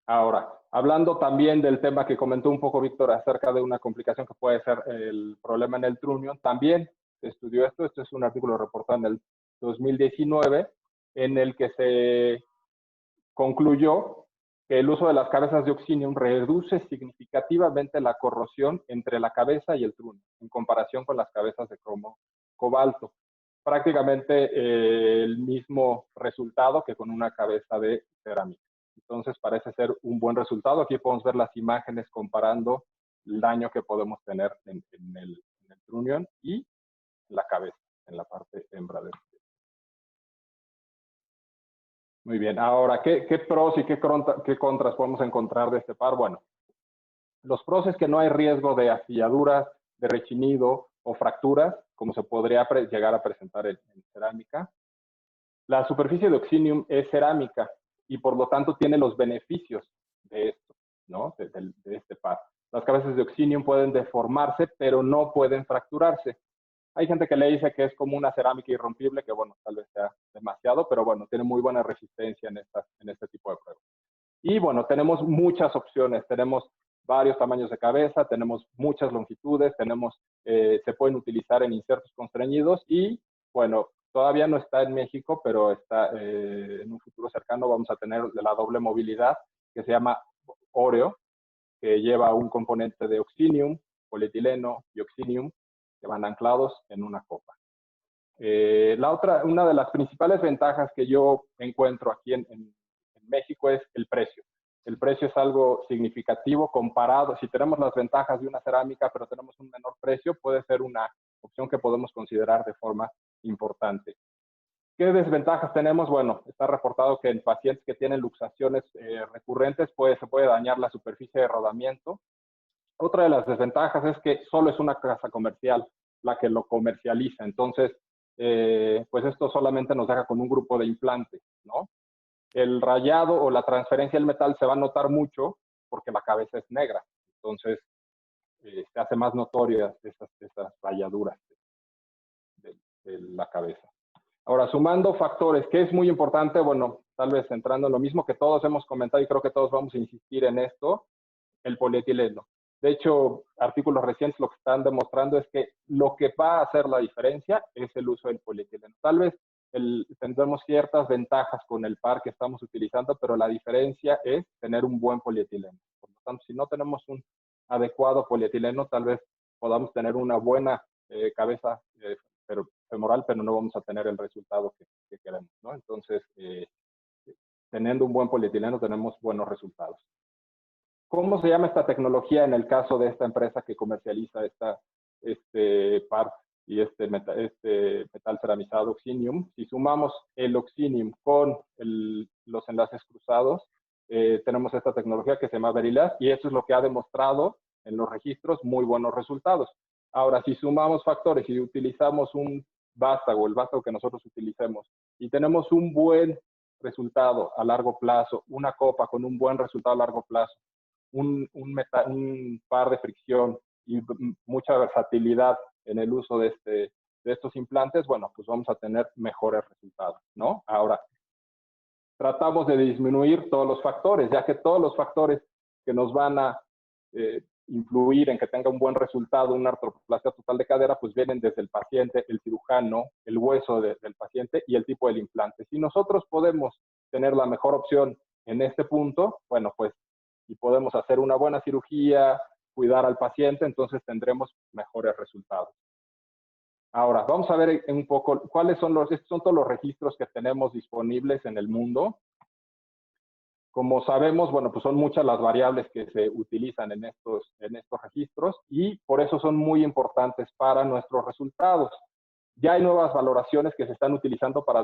Ahora, hablando también del tema que comentó un poco Víctor acerca de una complicación que puede ser el problema en el trunnium, también se estudió esto. Esto es un artículo reportado en el 2019, en el que se concluyó que el uso de las cabezas de oxinium reduce significativamente la corrosión entre la cabeza y el trunnium, en comparación con las cabezas de cromo cobalto. Prácticamente el mismo resultado que con una cabeza de cerámica. Entonces parece ser un buen resultado. Aquí podemos ver las imágenes comparando el daño que podemos tener en el trunnium y la cabeza, en la parte hembra de este. Muy bien. Ahora, ¿qué pros y qué contras podemos encontrar de este par? Bueno, los pros es que no hay riesgo de astilladuras, de rechinido o fracturas, como se podría llegar a presentar en cerámica. La superficie de oxinium es cerámica y por lo tanto tiene los beneficios de esto, ¿no? De este par. Las cabezas de oxinium pueden deformarse, pero no pueden fracturarse. Hay gente que le dice que es como una cerámica irrompible, que bueno, tal vez sea demasiado, pero bueno, tiene muy buena resistencia en este tipo de pruebas. Y bueno, tenemos muchas opciones, tenemos varios tamaños de cabeza, tenemos muchas longitudes, se pueden utilizar en insertos constreñidos y bueno, todavía no está en México, pero está en un futuro cercano vamos a tener la doble movilidad que se llama Oreo, que lleva un componente de oxinium, polietileno y oxinium, que van anclados en una copa. Una de las principales ventajas que yo encuentro aquí en México es el precio. El precio es algo significativo comparado. Si tenemos las ventajas de una cerámica, pero tenemos un menor precio, puede ser una opción que podemos considerar de forma importante. ¿Qué desventajas tenemos? Bueno, está reportado que en pacientes que tienen luxaciones recurrentes se puede dañar la superficie de rodamiento. Otra de las desventajas es que solo es una casa comercial la que lo comercializa. Entonces, pues esto solamente nos deja con un grupo de implantes, ¿no? El rayado o la transferencia del metal se va a notar mucho porque la cabeza es negra. Entonces, se hace más notoria esas rayaduras de la cabeza. Ahora, sumando factores, que es muy importante, bueno, tal vez entrando en lo mismo que todos hemos comentado y creo que todos vamos a insistir en esto, el polietileno. De hecho, artículos recientes lo que están demostrando es que lo que va a hacer la diferencia es el uso del polietileno. Tal vez tendremos ciertas ventajas con el par que estamos utilizando, pero la diferencia es tener un buen polietileno. Por lo tanto, si no tenemos un adecuado polietileno, tal vez podamos tener una buena cabeza femoral, pero no vamos a tener el resultado que queremos, ¿no? Entonces, teniendo un buen polietileno, tenemos buenos resultados. ¿Cómo se llama esta tecnología en el caso de esta empresa que comercializa este par y este metal ceramizado Oxinium? Si sumamos el Oxinium con los enlaces cruzados, tenemos esta tecnología que se llama Verilas y eso es lo que ha demostrado en los registros muy buenos resultados. Ahora, si sumamos factores y utilizamos un vástago, el vástago que nosotros utilicemos, y tenemos un buen resultado a largo plazo, una copa con un buen resultado a largo plazo, un par de fricción y mucha versatilidad en el uso de estos implantes, bueno, pues vamos a tener mejores resultados, ¿no? Ahora, tratamos de disminuir todos los factores, ya que todos los factores que nos van a influir en que tenga un buen resultado, una artroplastia total de cadera, pues vienen desde el paciente, el cirujano, el hueso del paciente y el tipo del implante. Si nosotros podemos tener la mejor opción en este punto, bueno, pues, y podemos hacer una buena cirugía, cuidar al paciente, entonces tendremos mejores resultados. Ahora, vamos a ver un poco cuáles son estos son todos los registros que tenemos disponibles en el mundo. Como sabemos, bueno, pues son muchas las variables que se utilizan en estos registros y por eso son muy importantes para nuestros resultados. Ya hay nuevas valoraciones que se están utilizando para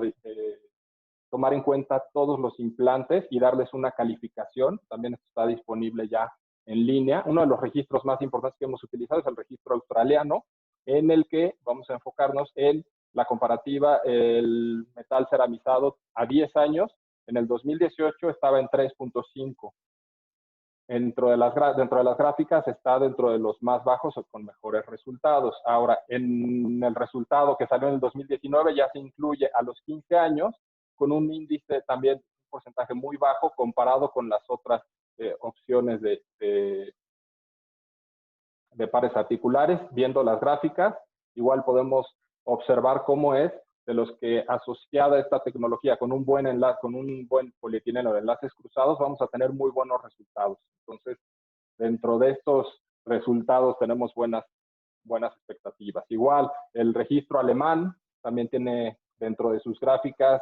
tomar en cuenta todos los implantes y darles una calificación. También esto está disponible ya en línea. Uno de los registros más importantes que hemos utilizado es el registro australiano, en el que vamos a enfocarnos en la comparativa, el metal ceramizado a 10 años. En el 2018 estaba en 3.5. Dentro de las gráficas está dentro de los más bajos o con mejores resultados. Ahora, en el resultado que salió en el 2019 ya se incluye a los 15 años con un índice también, un porcentaje muy bajo comparado con las otras opciones de pares articulares. Viendo las gráficas, igual podemos observar cómo es de los que asociada esta tecnología con un buen enlace, con un buen polietileno de enlaces cruzados, vamos a tener muy buenos resultados. Entonces, dentro de estos resultados tenemos buenas expectativas. Igual, el registro alemán también tiene dentro de sus gráficas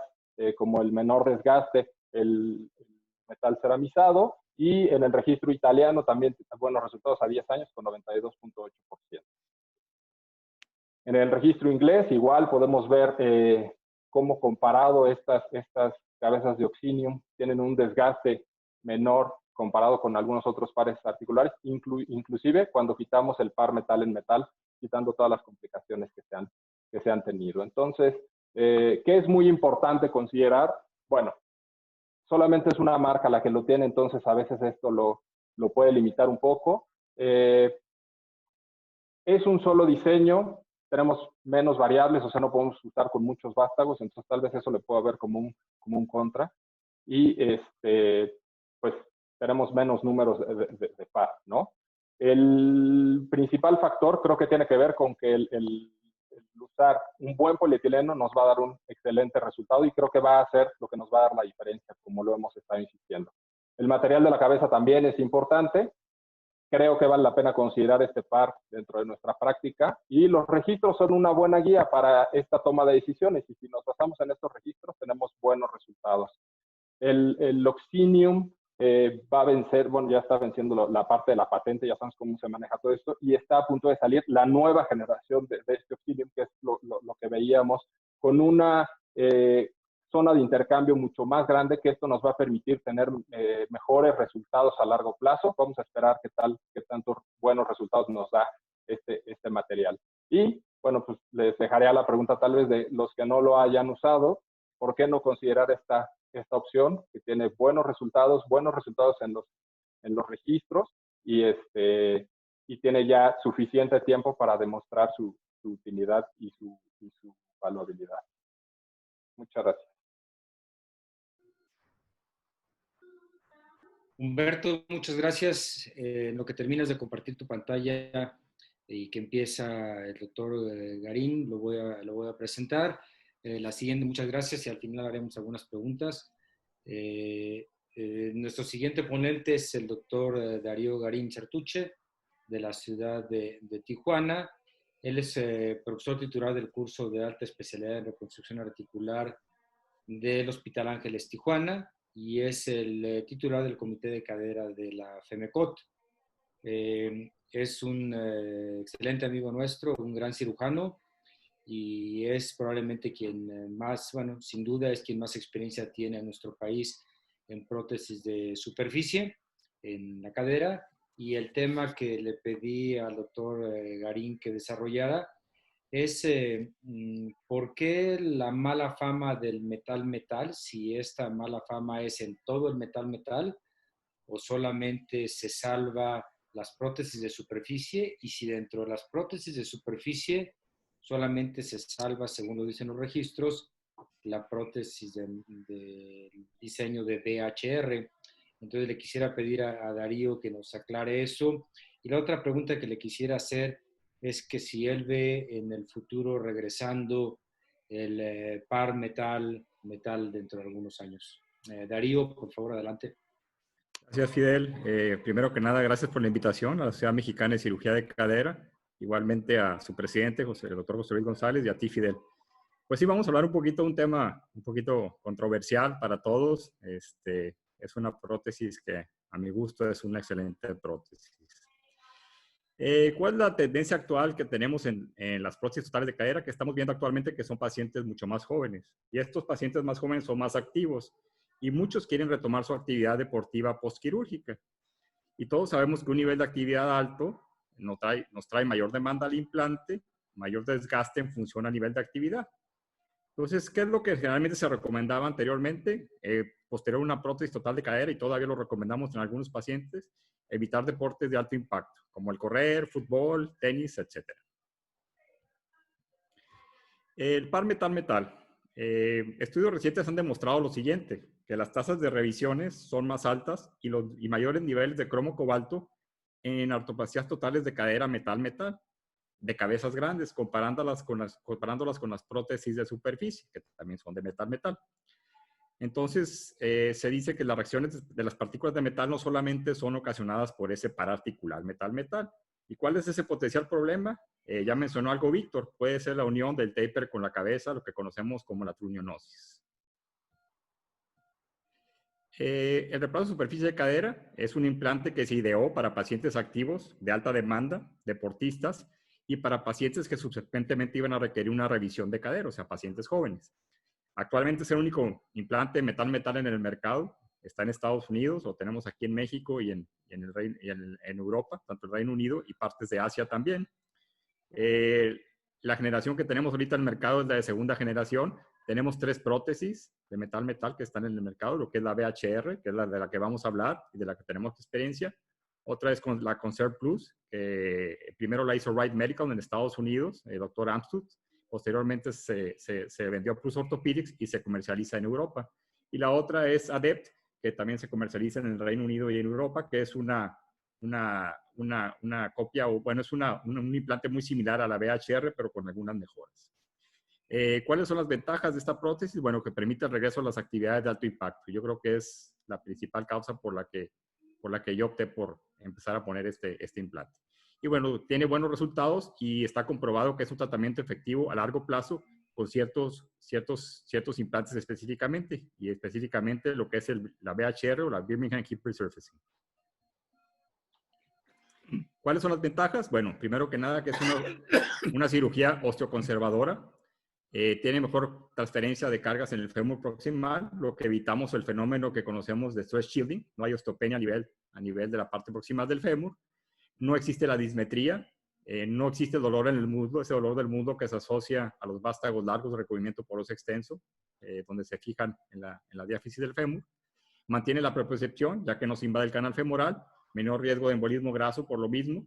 como el menor desgaste, el metal ceramizado, y en el registro italiano también buenos resultados a 10 años con 92.8%. En el registro inglés igual podemos ver cómo comparado estas cabezas de Oxinium tienen un desgaste menor comparado con algunos otros pares articulares, inclusive cuando quitamos el par metal en metal, quitando todas las complicaciones que se han tenido. Entonces, ¿qué es muy importante considerar? Bueno, solamente es una marca la que lo tiene, entonces a veces esto lo puede limitar un poco. Es un solo diseño, tenemos menos variables, o sea, no podemos usar con muchos vástagos, entonces tal vez eso le pueda ver como un contra. Y pues tenemos menos números de par, ¿no? El principal factor creo que tiene que ver con que el usar un buen polietileno nos va a dar un excelente resultado y creo que va a ser lo que nos va a dar la diferencia, como lo hemos estado insistiendo. El material de la cabeza también es importante. Creo que vale la pena considerar este par dentro de nuestra práctica y los registros son una buena guía para esta toma de decisiones y si nos basamos en estos registros tenemos buenos resultados. El Oxinium va a vencer, bueno, ya está venciendo la parte de la patente, ya sabemos cómo se maneja todo esto y está a punto de salir la nueva generación de este Oxinium, que es lo que veíamos, con una zona de intercambio mucho más grande, que esto nos va a permitir tener mejores resultados a largo plazo. Vamos a esperar qué tantos buenos resultados nos da este material. Y, bueno, pues les dejaré a la pregunta tal vez de los que no lo hayan usado, ¿por qué no considerar esta opción que tiene buenos resultados en los registros y y tiene ya suficiente tiempo para demostrar su utilidad y su valuabilidad. Muchas gracias. Humberto, muchas gracias. En lo que terminas de compartir tu pantalla y que empieza el doctor Garín, lo voy a presentar. La siguiente, muchas gracias, y al final haremos algunas preguntas. Nuestro siguiente ponente es el doctor Darío Garín Chertuche, de la ciudad de Tijuana. Él es profesor titular del curso de alta especialidad en reconstrucción articular del Hospital Ángeles Tijuana, y es el titular del comité de cadera de la FEMECOT. Es un excelente amigo nuestro, un gran cirujano, y es probablemente quien más, bueno, sin duda es quien más experiencia tiene en nuestro país en prótesis de superficie, en la cadera. Y el tema que le pedí al doctor Garín que desarrollara es ¿por qué la mala fama del metal-metal? Si esta mala fama es en todo el metal-metal o solamente se salva las prótesis de superficie, y si dentro de las prótesis de superficie solamente se salva, según lo dicen los registros, la prótesis de diseño de DHR. Entonces le quisiera pedir a Darío que nos aclare eso. Y la otra pregunta que le quisiera hacer es que si él ve en el futuro regresando el par metal dentro de algunos años. Darío, por favor, adelante. Gracias, Fidel. Primero que nada, gracias por la invitación a la Sociedad Mexicana de Cirugía de Cadera, igualmente a su presidente, el doctor José Luis González, y a ti, Fidel. Pues sí, vamos a hablar un poquito de un tema un poquito controversial para todos. Es una prótesis que, a mi gusto, es una excelente prótesis. ¿Cuál es la tendencia actual que tenemos en las prótesis totales de cadera? Que estamos viendo actualmente que son pacientes mucho más jóvenes. Y estos pacientes más jóvenes son más activos. Y muchos quieren retomar su actividad deportiva postquirúrgica. Y todos sabemos que un nivel de actividad alto nos trae mayor demanda al implante, mayor desgaste en función a nivel de actividad. Entonces, ¿qué es lo que generalmente se recomendaba anteriormente? Posterior a una prótesis total de cadera, y todavía lo recomendamos en algunos pacientes, evitar deportes de alto impacto, como el correr, fútbol, tenis, etc. El par metal-metal. Estudios recientes han demostrado lo siguiente, que las tasas de revisiones son más altas y mayores niveles de cromo cobalto en artroplastías totales de cadera metal-metal, de cabezas grandes, comparándolas con las prótesis de superficie, que también son de metal-metal. Entonces, se dice que las reacciones de las partículas de metal no solamente son ocasionadas por ese par articular metal-metal. ¿Y cuál es ese potencial problema? Ya mencionó algo Víctor, puede ser la unión del taper con la cabeza, lo que conocemos como la trunionosis. El reemplazo de superficie de cadera es un implante que se ideó para pacientes activos de alta demanda, deportistas, y para pacientes que subsecuentemente iban a requerir una revisión de cadera, o sea, pacientes jóvenes. Actualmente es el único implante metal-metal en el mercado. Está en Estados Unidos, lo tenemos aquí en México y en Europa, tanto el Reino Unido y partes de Asia también. La generación que tenemos ahorita en el mercado es la de segunda generación. Tenemos 3 prótesis de metal-metal que están en el mercado, lo que es la VHR, que es la de la que vamos a hablar y de la que tenemos experiencia. Otra es con la Conserve Plus, que primero la hizo Wright Medical en Estados Unidos, el doctor Amstutz. Posteriormente se vendió a Plus Orthopedics y se comercializa en Europa. Y la otra es Adept, que también se comercializa en el Reino Unido y en Europa, que es una copia, o bueno, es un implante muy similar a la VHR, pero con algunas mejoras. ¿Cuáles son las ventajas de esta prótesis? Bueno, que permite el regreso a las actividades de alto impacto. Yo creo que es la principal causa por la que yo opté por empezar a poner este implante. Y bueno, tiene buenos resultados y está comprobado que es un tratamiento efectivo a largo plazo con ciertos implantes específicamente, y específicamente lo que es la VHR o la Birmingham Hip Resurfacing. ¿Cuáles son las ventajas? Bueno, primero que nada que es una cirugía osteoconservadora. Tiene mejor transferencia de cargas en el fémur proximal, lo que evitamos el fenómeno que conocemos de stress shielding. No hay osteopenia a nivel de la parte proximal del fémur. No existe la dismetría, no existe dolor en el muslo, ese dolor del muslo que se asocia a los vástagos largos de recubrimiento poroso extenso, donde se fijan en la diáfisis del fémur. Mantiene la propiocepción, ya que no se invade el canal femoral, menor riesgo de embolismo graso por lo mismo.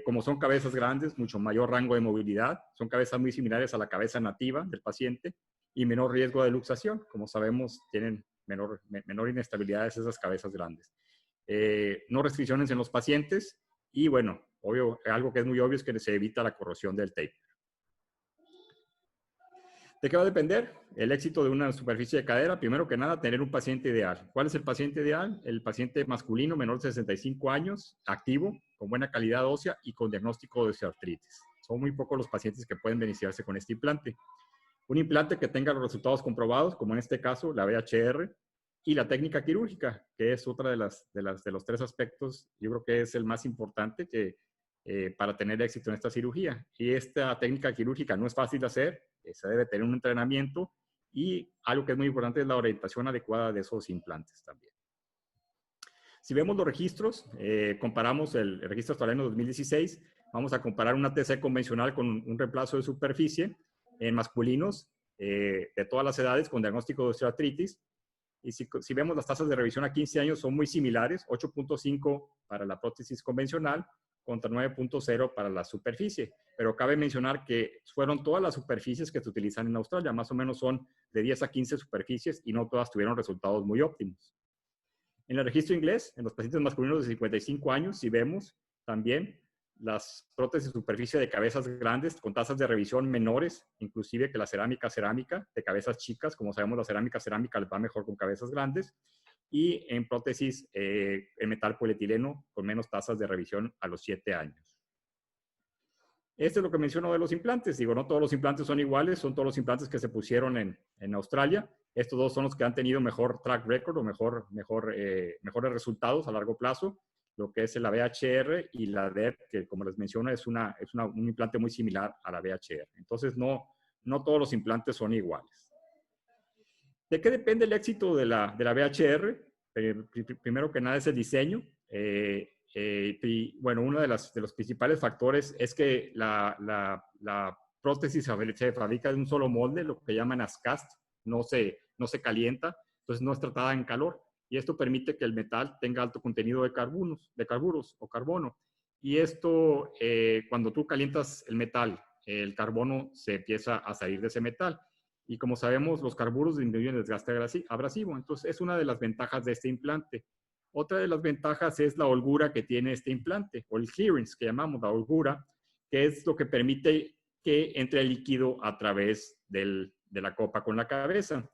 Como son cabezas grandes, mucho mayor rango de movilidad, son cabezas muy similares a la cabeza nativa del paciente y menor riesgo de luxación. Como sabemos, tienen menor inestabilidad esas cabezas grandes. No restricciones en los pacientes y, bueno, obvio, algo que es muy obvio es que se evita la corrosión del taper. ¿De qué va a depender el éxito de una superficie de cadera? Primero que nada, tener un paciente ideal. ¿Cuál es el paciente ideal? El paciente masculino menor de 65 años, activo, con buena calidad ósea y con diagnóstico de osteoartritis. Son muy pocos los pacientes que pueden beneficiarse con este implante. Un implante que tenga los resultados comprobados, como en este caso la VHR, y la técnica quirúrgica, que es otra de los tres aspectos, yo creo que es el más importante para tener éxito en esta cirugía. Y esta técnica quirúrgica no es fácil de hacer, se debe tener un entrenamiento y algo que es muy importante es la orientación adecuada de esos implantes también. Si vemos los registros, comparamos el registro australiano 2016, vamos a comparar una TC convencional con un reemplazo de superficie en masculinos de todas las edades con diagnóstico de osteoartritis. Y si vemos las tasas de revisión a 15 años son muy similares, 8.5 para la prótesis convencional contra 9.0 para la superficie. Pero cabe mencionar que fueron todas las superficies que se utilizan en Australia, más o menos son de 10 a 15 superficies y no todas tuvieron resultados muy óptimos. En el registro inglés, en los pacientes masculinos de 55 años, si vemos también las prótesis de superficie de cabezas grandes con tasas de revisión menores, inclusive que la cerámica de cabezas chicas, como sabemos la cerámica les va mejor con cabezas grandes, y en prótesis en metal polietileno con menos tasas de revisión a los 7 años. Esto es lo que menciono de los implantes. Digo, no todos los implantes son iguales, son todos los implantes que se pusieron en Australia. Estos dos son los que han tenido mejor track record o mejores resultados a largo plazo, lo que es la VHR y la DEP, que como les menciono es un implante muy similar a la VHR. Entonces, no todos los implantes son iguales. ¿De qué depende el éxito de la VHR? Primero que nada es el diseño. Y bueno, uno de los principales factores es que la prótesis se fabrica de un solo molde, lo que llaman as cast, no se calienta, entonces no es tratada en calor. Y esto permite que el metal tenga alto contenido de carburos o carbono. Y esto, cuando tú calientas el metal, el carbono se empieza a salir de ese metal. Y como sabemos, los carburos disminuyen el desgaste abrasivo. Entonces, es una de las ventajas de este implante. Otra de las ventajas es la holgura que tiene este implante, o el clearance que llamamos, la holgura, que es lo que permite que entre el líquido a través de la copa con la cabeza.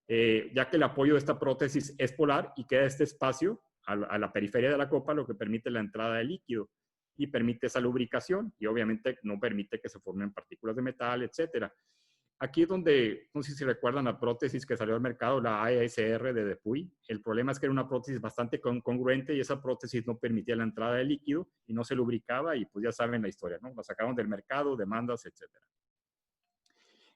Ya que el apoyo de esta prótesis es polar y queda este espacio a la periferia de la copa, lo que permite la entrada de líquido y permite esa lubricación y obviamente no permite que se formen partículas de metal, etcétera. Aquí es donde, no sé si recuerdan la prótesis que salió al mercado, la ASR de Depuy. El problema es que era una prótesis bastante congruente y esa prótesis no permitía la entrada de líquido y no se lubricaba y pues ya saben la historia, ¿no? La sacaron del mercado, demandas, etcétera.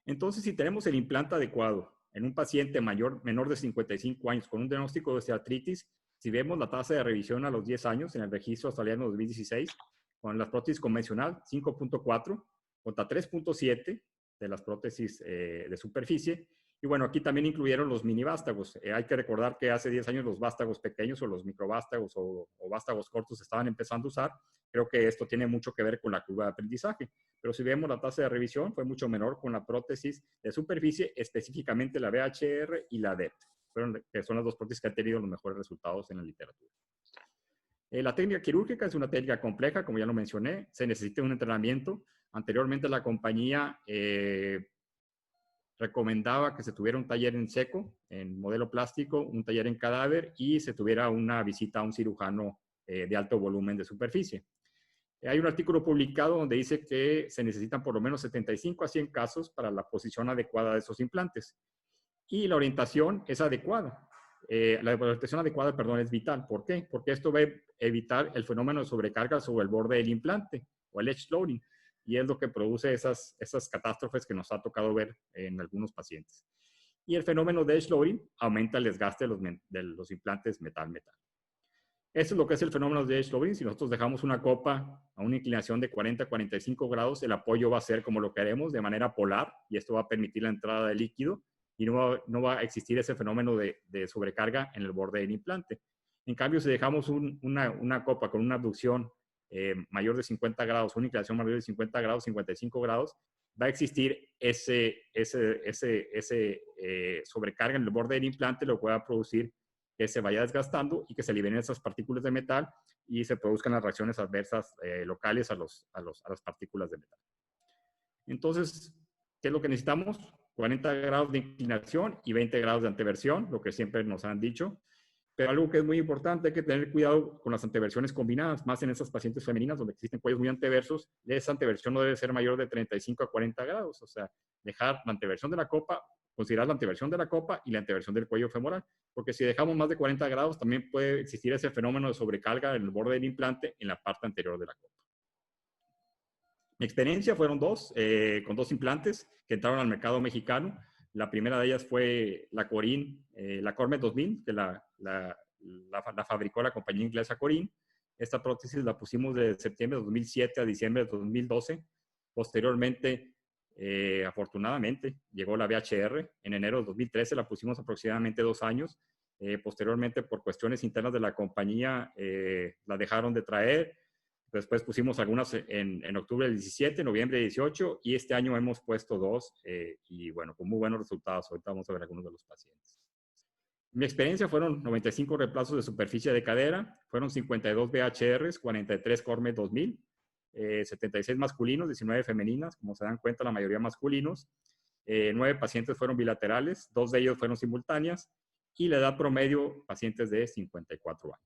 Entonces, si tenemos el implante adecuado en un paciente menor de 55 años con un diagnóstico de osteoartritis, si vemos la tasa de revisión a los 10 años en el registro australiano 2016, con la prótesis convencional 5.4 contra 3.7 de las prótesis de superficie. Y bueno, aquí también incluyeron los mini vástagos. Hay que recordar que hace 10 años los vástagos pequeños o los microvástagos o vástagos cortos estaban empezando a usar. Creo que esto tiene mucho que ver con la curva de aprendizaje. Pero si vemos la tasa de revisión, fue mucho menor con la prótesis de superficie, específicamente la VHR y la DEP, que son las dos prótesis que han tenido los mejores resultados en la literatura. La técnica quirúrgica es una técnica compleja, como ya lo mencioné, se necesita un entrenamiento. Anteriormente la compañía recomendaba que se tuviera un taller en seco, en modelo plástico, un taller en cadáver y se tuviera una visita a un cirujano de alto volumen de superficie. Hay un artículo publicado donde dice que se necesitan por lo menos 75 a 100 casos para la posición adecuada de esos implantes. Y la orientación es adecuada. La orientación adecuada, perdón, es vital. ¿Por qué? Porque esto va a evitar el fenómeno de sobrecarga sobre el borde del implante o el edge loading. Y es lo que produce esas catástrofes que nos ha tocado ver en algunos pacientes. Y el fenómeno de edge loading aumenta el desgaste de los implantes metal-metal. Eso es lo que es el fenómeno de edge loading. Si nosotros dejamos una copa a una inclinación de 40 a 45 grados, el apoyo va a ser como lo queremos, de manera polar, y esto va a permitir la entrada de líquido y no va a existir ese fenómeno de sobrecarga en el borde del implante. En cambio, si dejamos una copa con una abducción mayor de 50 grados, una inclinación mayor de 50 grados, 55 grados, va a existir ese sobrecarga en el borde del implante, lo que va a producir que se vaya desgastando y que se liberen esas partículas de metal y se produzcan las reacciones adversas locales a las partículas de metal. Entonces, ¿qué es lo que necesitamos? 40 grados de inclinación y 20 grados de anteversión, lo que siempre nos han dicho. Pero algo que es muy importante, hay que tener cuidado con las anteversiones combinadas, más en esas pacientes femeninas donde existen cuellos muy anteversos. Esa anteversión no debe ser mayor de 35 a 40 grados, o sea, dejar la anteversión de la copa, considerar la anteversión de la copa y la anteversión del cuello femoral, porque si dejamos más de 40 grados, también puede existir ese fenómeno de sobrecarga en el borde del implante en la parte anterior de la copa. Mi experiencia fueron con 2 implantes que entraron al mercado mexicano. La primera de ellas fue la Corin, la Cormet 2000, que la fabricó la compañía inglesa Corin. Esta prótesis la pusimos de septiembre de 2007 a diciembre de 2012. Posteriormente, afortunadamente, llegó la VHR. En enero de 2013 la pusimos aproximadamente 2 años. Posteriormente, por cuestiones internas de la compañía, la dejaron de traer. Después pusimos algunas en octubre del 17, noviembre del 18 y este año hemos puesto 2 y bueno, con muy buenos resultados. Ahorita vamos a ver algunos de los pacientes. Mi experiencia fueron 95 reemplazos de superficie de cadera, fueron 52 VHRs, 43 Cormet 2000, 76 masculinos, 19 femeninas, como se dan cuenta la mayoría masculinos. 9 pacientes fueron bilaterales, 2 de ellos fueron simultáneas y la edad promedio pacientes de 54 años.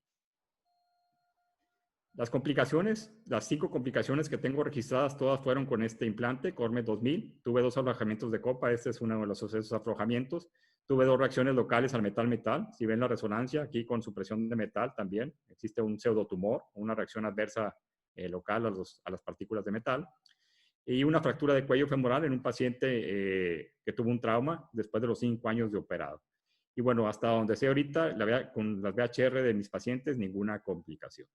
Las complicaciones, las 5 complicaciones que tengo registradas, todas fueron con este implante, Cormet 2000. Tuve 2 aflojamientos de copa, este es uno de los sucesos aflojamientos. Tuve 2 reacciones locales al metal-metal. Si ven la resonancia, aquí con supresión de metal también, existe un pseudotumor, una reacción adversa local a las partículas de metal. Y una fractura de cuello femoral en un paciente que tuvo un trauma después de los 5 años de operado. Y bueno, hasta donde sé ahorita, con las VHR de mis pacientes, ninguna complicación.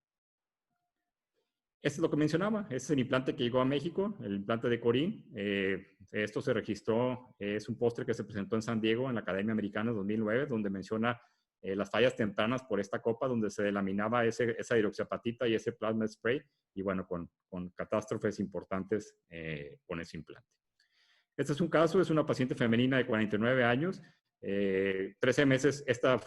Este es lo que mencionaba, este es el implante que llegó a México, el implante de Corin. Esto se registró, es un póster que se presentó en San Diego, en la Academia Americana de 2009, donde menciona las fallas tempranas por esta copa, donde se delaminaba esa hidroxiapatita y ese plasma spray, y bueno, con catástrofes importantes con ese implante. Este es un caso, es una paciente femenina de 49 años, 13 meses, esta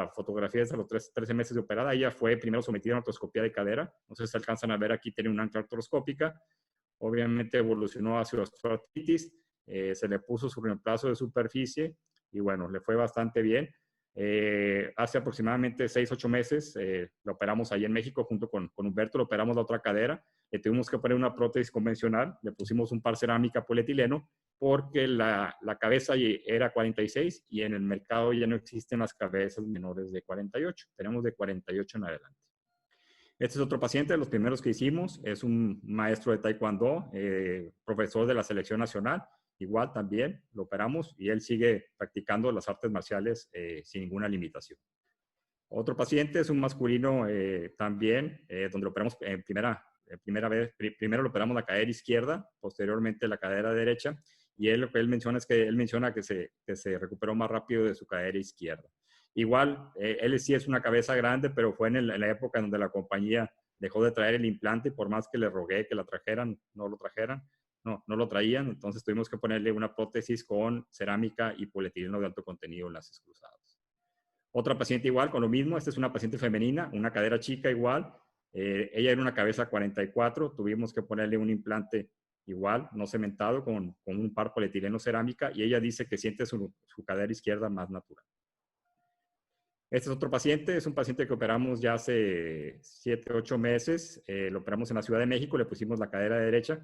fotografía es de los 13 meses de operada. Ella fue primero sometida a una artroscopía de cadera. No sé si se alcanzan a ver aquí, tiene una ancla artroscópica. Obviamente evolucionó hacia osteoartritis, se le puso su reemplazo de superficie y bueno, le fue bastante bien. Hace aproximadamente 6-8 meses lo operamos ahí en México junto con Humberto, lo operamos la otra cadera. Le tuvimos que poner una prótesis convencional, le pusimos un par cerámica polietileno porque la cabeza era 46 y en el mercado ya no existen las cabezas menores de 48. Tenemos de 48 en adelante. Este es otro paciente de los primeros que hicimos. Es un maestro de taekwondo, profesor de la selección nacional. Igual también lo operamos y él sigue practicando las artes marciales sin ninguna limitación. Otro paciente es un masculino también, donde lo operamos primero lo operamos la cadera izquierda, posteriormente la cadera derecha. Y lo que él menciona es que él menciona que se recuperó más rápido de su cadera izquierda. Igual, él sí es una cabeza grande, pero fue en la época donde la compañía dejó de traer el implante y por más que le rogué que la trajeran, no lo traían. Entonces tuvimos que ponerle una prótesis con cerámica y polietileno de alto contenido en las cruzadas. Otra paciente igual, con lo mismo. Esta es una paciente femenina, una cadera chica igual. Ella era una cabeza 44. Tuvimos que ponerle un implante igual, no cementado, con un par polietileno cerámica, y ella dice que siente su cadera izquierda más natural. Este es otro paciente, es un paciente que operamos ya hace 7-8 meses, lo operamos en la Ciudad de México, le pusimos la cadera derecha,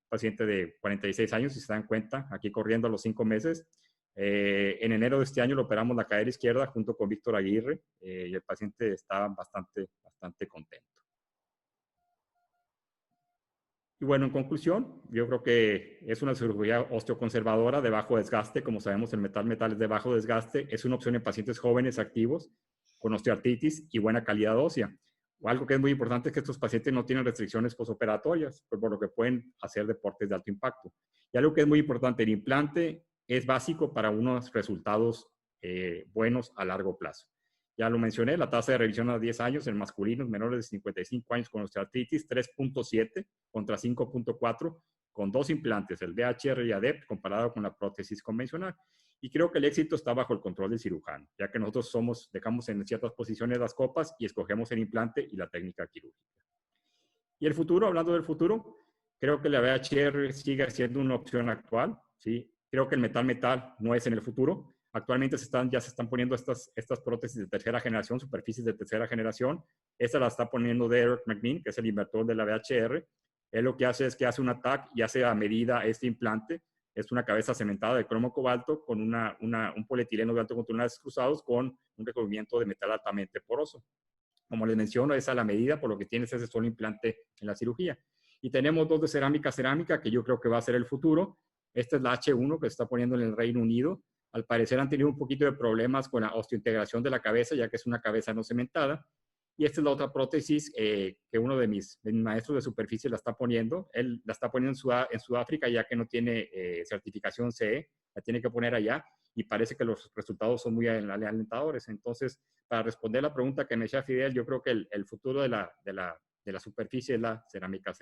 paciente de 46 años, si se dan cuenta, aquí corriendo a los 5 meses. En enero de este año lo operamos la cadera izquierda junto con Víctor Aguirre, y el paciente está bastante contento. Y bueno, en conclusión, yo creo que es una cirugía osteoconservadora de bajo desgaste. Como sabemos, el metal es de bajo desgaste. Es una opción en pacientes jóvenes activos con osteoartritis y buena calidad ósea. Algo que es muy importante es que estos pacientes no tienen restricciones posoperatorias, por lo que pueden hacer deportes de alto impacto. Y algo que es muy importante, el implante es básico para unos resultados buenos a largo plazo. Ya lo mencioné, la tasa de revisión a los 10 años en masculinos menores de 55 años con osteoartritis, 3.7 contra 5.4, con 2 implantes, el BHR y ADEPT, comparado con la prótesis convencional. Y creo que el éxito está bajo el control del cirujano, ya que nosotros dejamos en ciertas posiciones las copas y escogemos el implante y la técnica quirúrgica. Y el futuro, hablando del futuro, creo que la BHR sigue siendo una opción actual, ¿sí? Creo que el metal-metal no es en el futuro. Actualmente ya se están poniendo estas prótesis de tercera generación, superficies de tercera generación. Esta la está poniendo Derek McMinn, que es el inventor de la BHR. Él lo que hace es que hace un TAC y hace a medida este implante. Es una cabeza cementada de cromo cobalto con un polietileno de alto contornos cruzados con un recubrimiento de metal altamente poroso. Como les menciono, es a la medida, por lo que tienes ese solo implante en la cirugía. Y tenemos 2 de cerámica, que yo creo que va a ser el futuro. Esta es la H1 que se está poniendo en el Reino Unido. Al parecer han tenido un poquito de problemas con la osteointegración de la cabeza, ya que es una cabeza no cementada. Y esta es la otra prótesis que uno de mis maestros de superficie la está poniendo. Él la está poniendo en Sudáfrica, ya que no tiene certificación CE, la tiene que poner allá. Y parece que los resultados son muy alentadores. Entonces, para responder la pregunta que me decía Fidel, yo creo que el futuro de la superficie es la cerámica.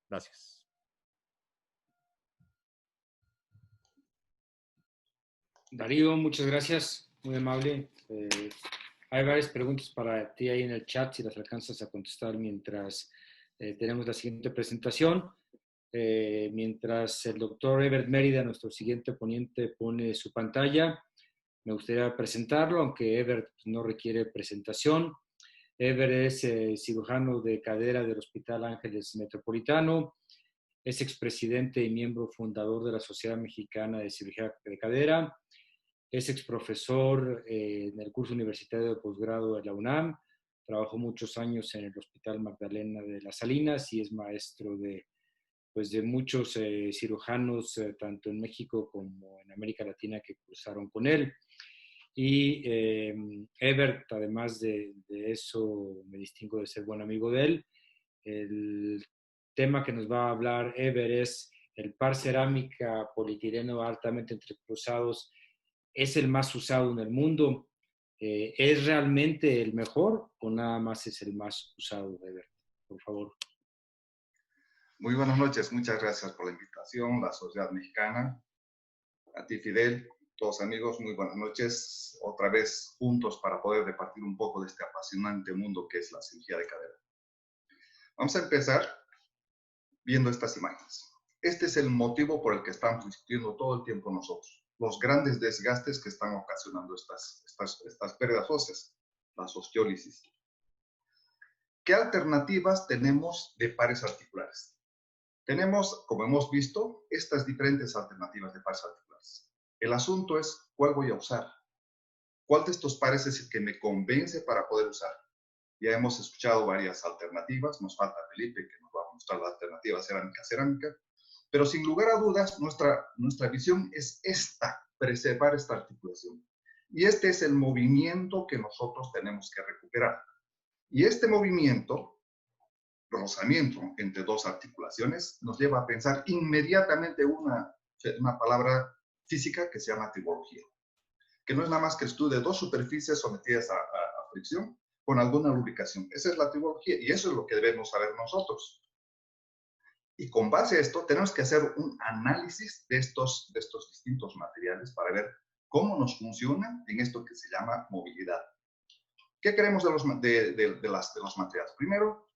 Gracias. Darío, muchas gracias, muy amable. Hay varias preguntas para ti ahí en el chat, si las alcanzas a contestar mientras tenemos la siguiente presentación. Mientras el doctor Ebert Mérida, nuestro siguiente ponente, pone su pantalla, me gustaría presentarlo, aunque Ebert no requiere presentación. Ebert es cirujano de cadera del Hospital Ángeles Metropolitano, es expresidente y miembro fundador de la Sociedad Mexicana de Cirugía de Cadera, es exprofesor en el curso universitario de posgrado de la UNAM, trabajó muchos años en el Hospital Magdalena de las Salinas y es maestro de muchos cirujanos, tanto en México como en América Latina, que cursaron con él. Y Ebert, además de eso, me distingo de ser buen amigo de él. El tema que nos va a hablar Ebert es el par cerámica polietileno altamente entrecruzados. ¿Es el más usado en el mundo? ¿Es realmente el mejor o nada más es el más usado, Ebert? Por favor. Muy buenas noches, muchas gracias por la invitación, la Sociedad Mexicana, a ti Fidel, todos amigos, muy buenas noches, otra vez juntos para poder repartir un poco de este apasionante mundo que es la cirugía de cadera. Vamos a empezar viendo estas imágenes. Este es el motivo por el que estamos discutiendo todo el tiempo nosotros, los grandes desgastes que están ocasionando estas pérdidas óseas, las osteólisis. ¿Qué alternativas tenemos de pares articulares? Tenemos, como hemos visto, estas diferentes alternativas de pares articulares. El asunto es, ¿cuál voy a usar? ¿Cuál de estos pares es el que me convence para poder usar? Ya hemos escuchado varias alternativas, nos falta Felipe, que nos va a mostrar la alternativa cerámica, pero sin lugar a dudas, nuestra visión es esta, preservar esta articulación. Y este es el movimiento que nosotros tenemos que recuperar. Y este movimiento, rozamiento entre 2 articulaciones, nos lleva a pensar inmediatamente una palabra física que se llama tribologia, que no es nada más que el estudio de 2 superficies sometidas a fricción con alguna lubricación. Esa es la tribologia y eso es lo que debemos saber nosotros. Y con base a esto tenemos que hacer un análisis de estos distintos materiales para ver cómo nos funcionan en esto que se llama movilidad. ¿Qué queremos de los materiales? Primero,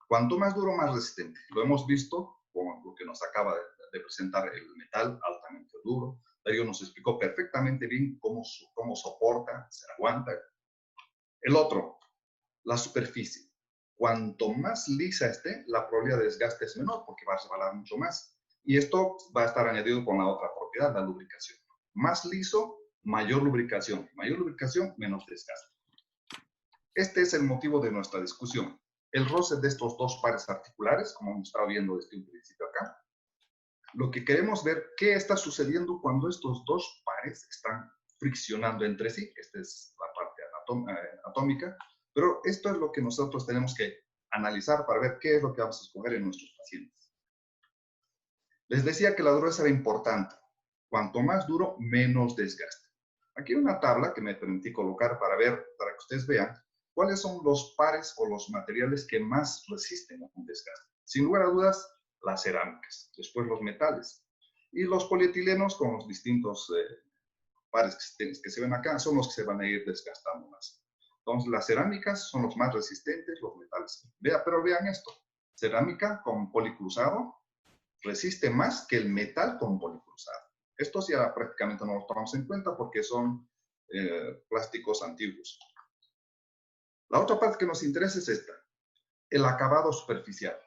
cuanto más duro, más resistente. Lo hemos visto con lo que nos acaba de presentar el metal altamente duro. Darío nos explicó perfectamente bien cómo soporta, se aguanta. El otro, la superficie. Cuanto más lisa esté, la probabilidad de desgaste es menor porque va a resbalar mucho más. Y esto va a estar añadido con la otra propiedad, la lubricación. Más liso, mayor lubricación. Mayor lubricación, menos desgaste. Este es el motivo de nuestra discusión. El roce de estos 2 pares articulares, como hemos estado viendo desde un principio acá. Lo que queremos ver, ¿qué está sucediendo cuando estos 2 pares están friccionando entre sí? Esta es la parte atómica, pero esto es lo que nosotros tenemos que analizar para ver qué es lo que vamos a escoger en nuestros pacientes. Les decía que la dureza era importante. Cuanto más duro, menos desgaste. Aquí hay una tabla que me permití colocar para que ustedes vean cuáles son los pares o los materiales que más resisten a un desgaste. Sin lugar a dudas, las cerámicas, después los metales y los polietilenos con los distintos pares que se ven acá son los que se van a ir desgastando más. Entonces, las cerámicas son los más resistentes, los metales. Pero vean esto, cerámica con policruzado resiste más que el metal con policruzado. Estos ya prácticamente no los tomamos en cuenta porque son plásticos antiguos. La otra parte que nos interesa es esta, el acabado superficial.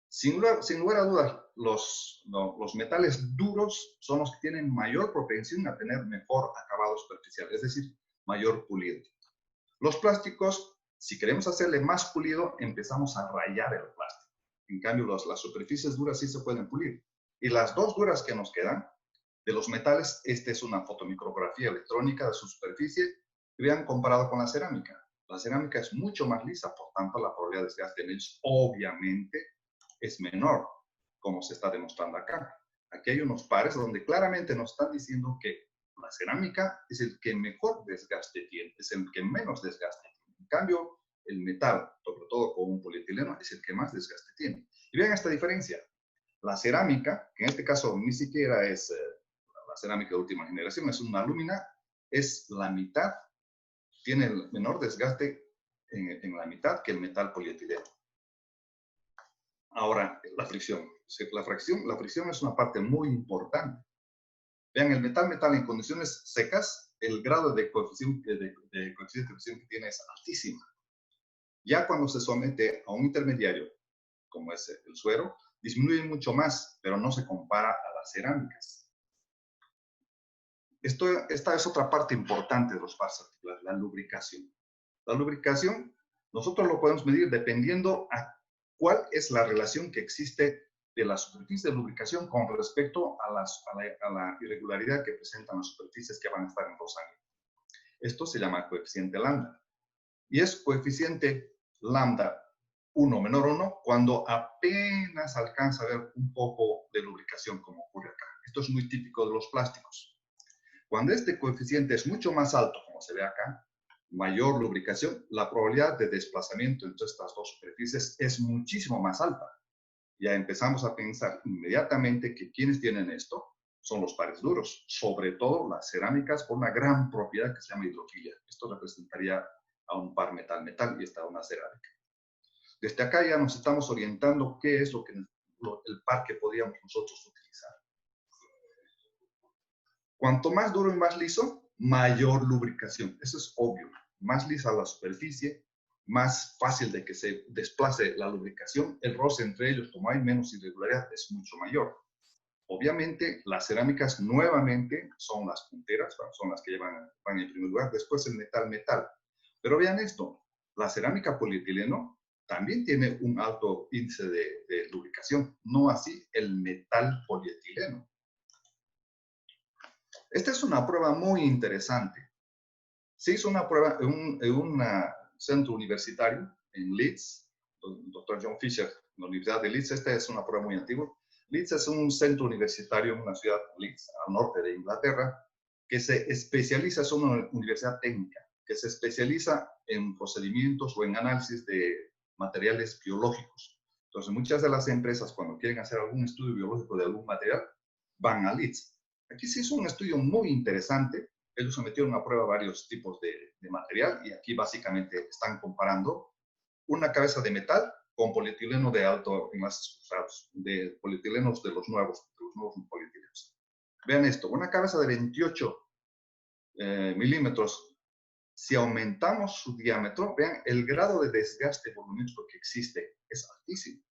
Sin lugar a dudas, los metales duros son los que tienen mayor propensión a tener mejor acabado superficial, es decir, mayor pulido. Los plásticos, si queremos hacerle más pulido, empezamos a rayar el plástico. En cambio, las superficies duras sí se pueden pulir. Y las dos duras que nos quedan, de los metales, esta es una fotomicrografía electrónica de su superficie. Vean comparado con la cerámica. La cerámica es mucho más lisa, por tanto, la probabilidad de desgaste en ellos, obviamente, es menor, como se está demostrando acá. Aquí hay unos pares donde claramente nos están diciendo que la cerámica es el que mejor desgaste tiene, es el que menos desgaste tiene. En cambio, el metal, sobre todo con un polietileno, es el que más desgaste tiene. Y vean esta diferencia. La cerámica, que en este caso ni siquiera es la cerámica de última generación, es una alúmina, es la mitad, tiene el menor desgaste en la mitad que el metal polietileno. Ahora, la fricción. La fricción es una parte muy importante. Vean, el metal en condiciones secas, el grado de coeficiente de fricción que tiene es altísima. Ya cuando se somete a un intermediario, como es el suero, disminuye mucho más, pero no se compara a las cerámicas. Esta es otra parte importante de los pares articulares, la lubricación. La lubricación, nosotros lo podemos medir dependiendo a cuál es la relación que existe de la superficie de lubricación con respecto a la irregularidad que presentan las superficies que van a estar en rosario. Esto se llama coeficiente lambda. Y es coeficiente lambda 1 menor 1 cuando apenas alcanza a ver un poco de lubricación, como ocurre acá. Esto es muy típico de los plásticos. Cuando este coeficiente es mucho más alto, como se ve acá, mayor lubricación, la probabilidad de desplazamiento entre estas dos superficies es muchísimo más alta. Ya empezamos a pensar inmediatamente que quienes tienen esto son los pares duros, sobre todo las cerámicas por una gran propiedad que se llama hidrofilia. Esto representaría a un par metal-metal y esta a una cerámica. Desde acá ya nos estamos orientando qué es el par que podríamos nosotros utilizar. Cuanto más duro y más liso, mayor lubricación. Eso es obvio. Más lisa la superficie, más fácil de que se desplace la lubricación. El roce entre ellos, como hay menos irregularidad, es mucho mayor. Obviamente, las cerámicas nuevamente son las punteras, son las que van en primer lugar. Después el metal. Pero vean esto, la cerámica polietileno también tiene un alto índice de lubricación, no así el metal polietileno. Esta es una prueba muy interesante. Se hizo una prueba en un centro universitario en Leeds, el Dr. John Fisher, en la Universidad de Leeds. Esta es una prueba muy antigua. Leeds es un centro universitario en una ciudad, Leeds, al norte de Inglaterra, que se especializa, es una universidad técnica, que se especializa en procedimientos o en análisis de materiales biológicos. Entonces, muchas de las empresas, cuando quieren hacer algún estudio biológico de algún material, van a Leeds. Aquí se hizo un estudio muy interesante. Ellos sometieron a prueba varios tipos de material y aquí básicamente están comparando una cabeza de metal con polietileno de alto enlaces cruzados, de polietilenos de los nuevos polietilenos. Vean esto, una cabeza de 28 milímetros, si aumentamos su diámetro, vean el grado de desgaste volumínico que existe, es altísimo.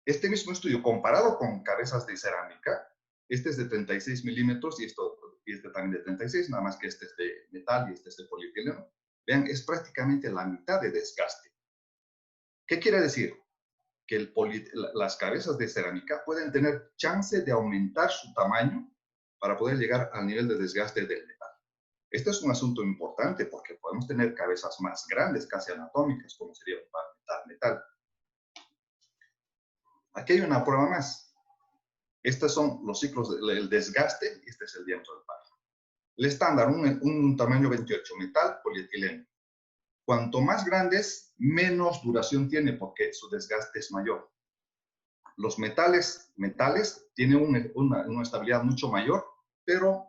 Este mismo estudio, comparado con cabezas de cerámica, este es de 36 milímetros y este también de 36, nada más que este es de metal y este es de polietileno. Vean, es prácticamente la mitad de desgaste. ¿Qué quiere decir? Que las cabezas de cerámica pueden tener chance de aumentar su tamaño para poder llegar al nivel de desgaste del metal. Este es un asunto importante porque podemos tener cabezas más grandes, casi anatómicas, como sería un par metal-metal. Aquí hay una prueba más. Estos son los ciclos del desgaste y este es el diámetro del par. El estándar, un tamaño 28, metal, polietileno. Cuanto más grandes, menos duración tiene porque su desgaste es mayor. Los metales tienen una estabilidad mucho mayor, pero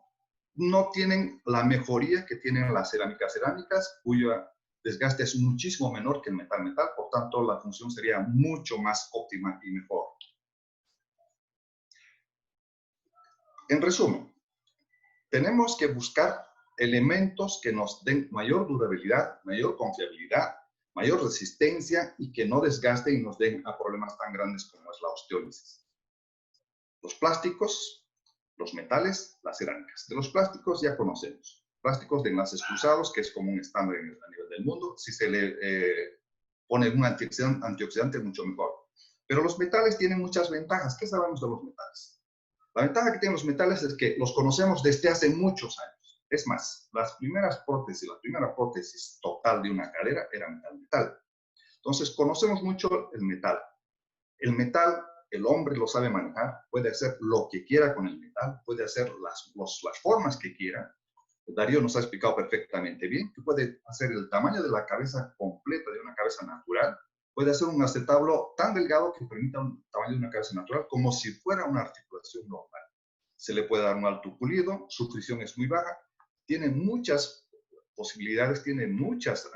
no tienen la mejoría que tienen las cerámicas, cuyo desgaste es muchísimo menor que el metal, por tanto la función sería mucho más óptima y mejor. En resumen, tenemos que buscar elementos que nos den mayor durabilidad, mayor confiabilidad, mayor resistencia y que no desgasten y nos den a problemas tan grandes como es la osteólisis. Los plásticos, los metales, las cerámicas. De los plásticos ya conocemos. Plásticos de enlaces cruzados, que es como un estándar a nivel del mundo. Si se le pone un antioxidante, mucho mejor. Pero los metales tienen muchas ventajas. ¿Qué sabemos de los metales? La ventaja que tienen los metales es que los conocemos desde hace muchos años. Es más, la primera prótesis total de una cadera era metal. Entonces, conocemos mucho el metal. El metal, el hombre lo sabe manejar, puede hacer lo que quiera con el metal, puede hacer las formas que quiera. Darío nos ha explicado perfectamente bien que puede hacer el tamaño de la cabeza completa de una cabeza natural, puede hacer un acetablo tan delgado que permita un tamaño de una cabeza natural como si fuera una articulación normal. Se le puede dar un alto pulido, su fricción es muy baja, tiene muchas posibilidades, tiene muchas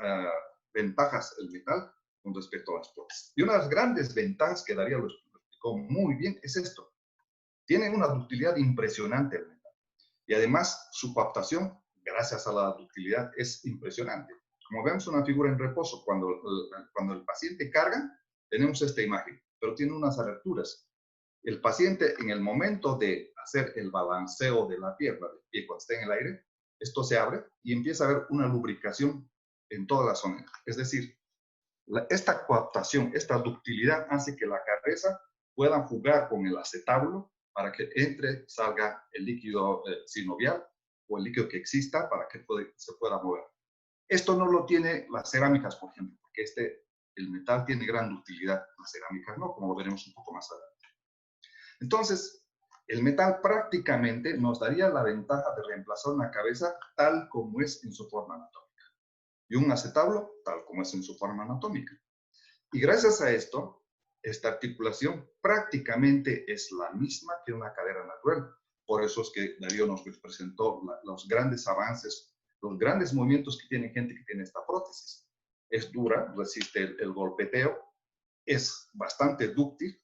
ventajas el metal con respecto a las prótesis. Y una de las grandes ventajas que Darío lo explicó muy bien es esto. Tiene una ductilidad impresionante el metal. Y además su coaptación, gracias a la ductilidad, es impresionante. Como vemos una figura en reposo, cuando el paciente carga, tenemos esta imagen, pero tiene unas aberturas. El paciente, en el momento de hacer el balanceo de la pierna, del pie cuando esté en el aire, esto se abre y empieza a haber una lubricación en toda la zona. Es decir, esta coaptación, esta ductilidad hace que la cabeza pueda jugar con el acetábulo para que salga el líquido sinovial o el líquido que exista para que se pueda mover. Esto no lo tiene las cerámicas, por ejemplo, porque el metal tiene gran ductilidad, las cerámicas no, como lo veremos un poco más adelante. Entonces, el metal prácticamente nos daría la ventaja de reemplazar una cabeza tal como es en su forma anatómica y un acetablo tal como es en su forma anatómica. Y gracias a esto, esta articulación prácticamente es la misma que una cadera natural. Por eso es que Darío nos presentó los grandes avances, los grandes movimientos que tiene gente que tiene esta prótesis. Es dura, resiste el golpeteo, es bastante dúctil,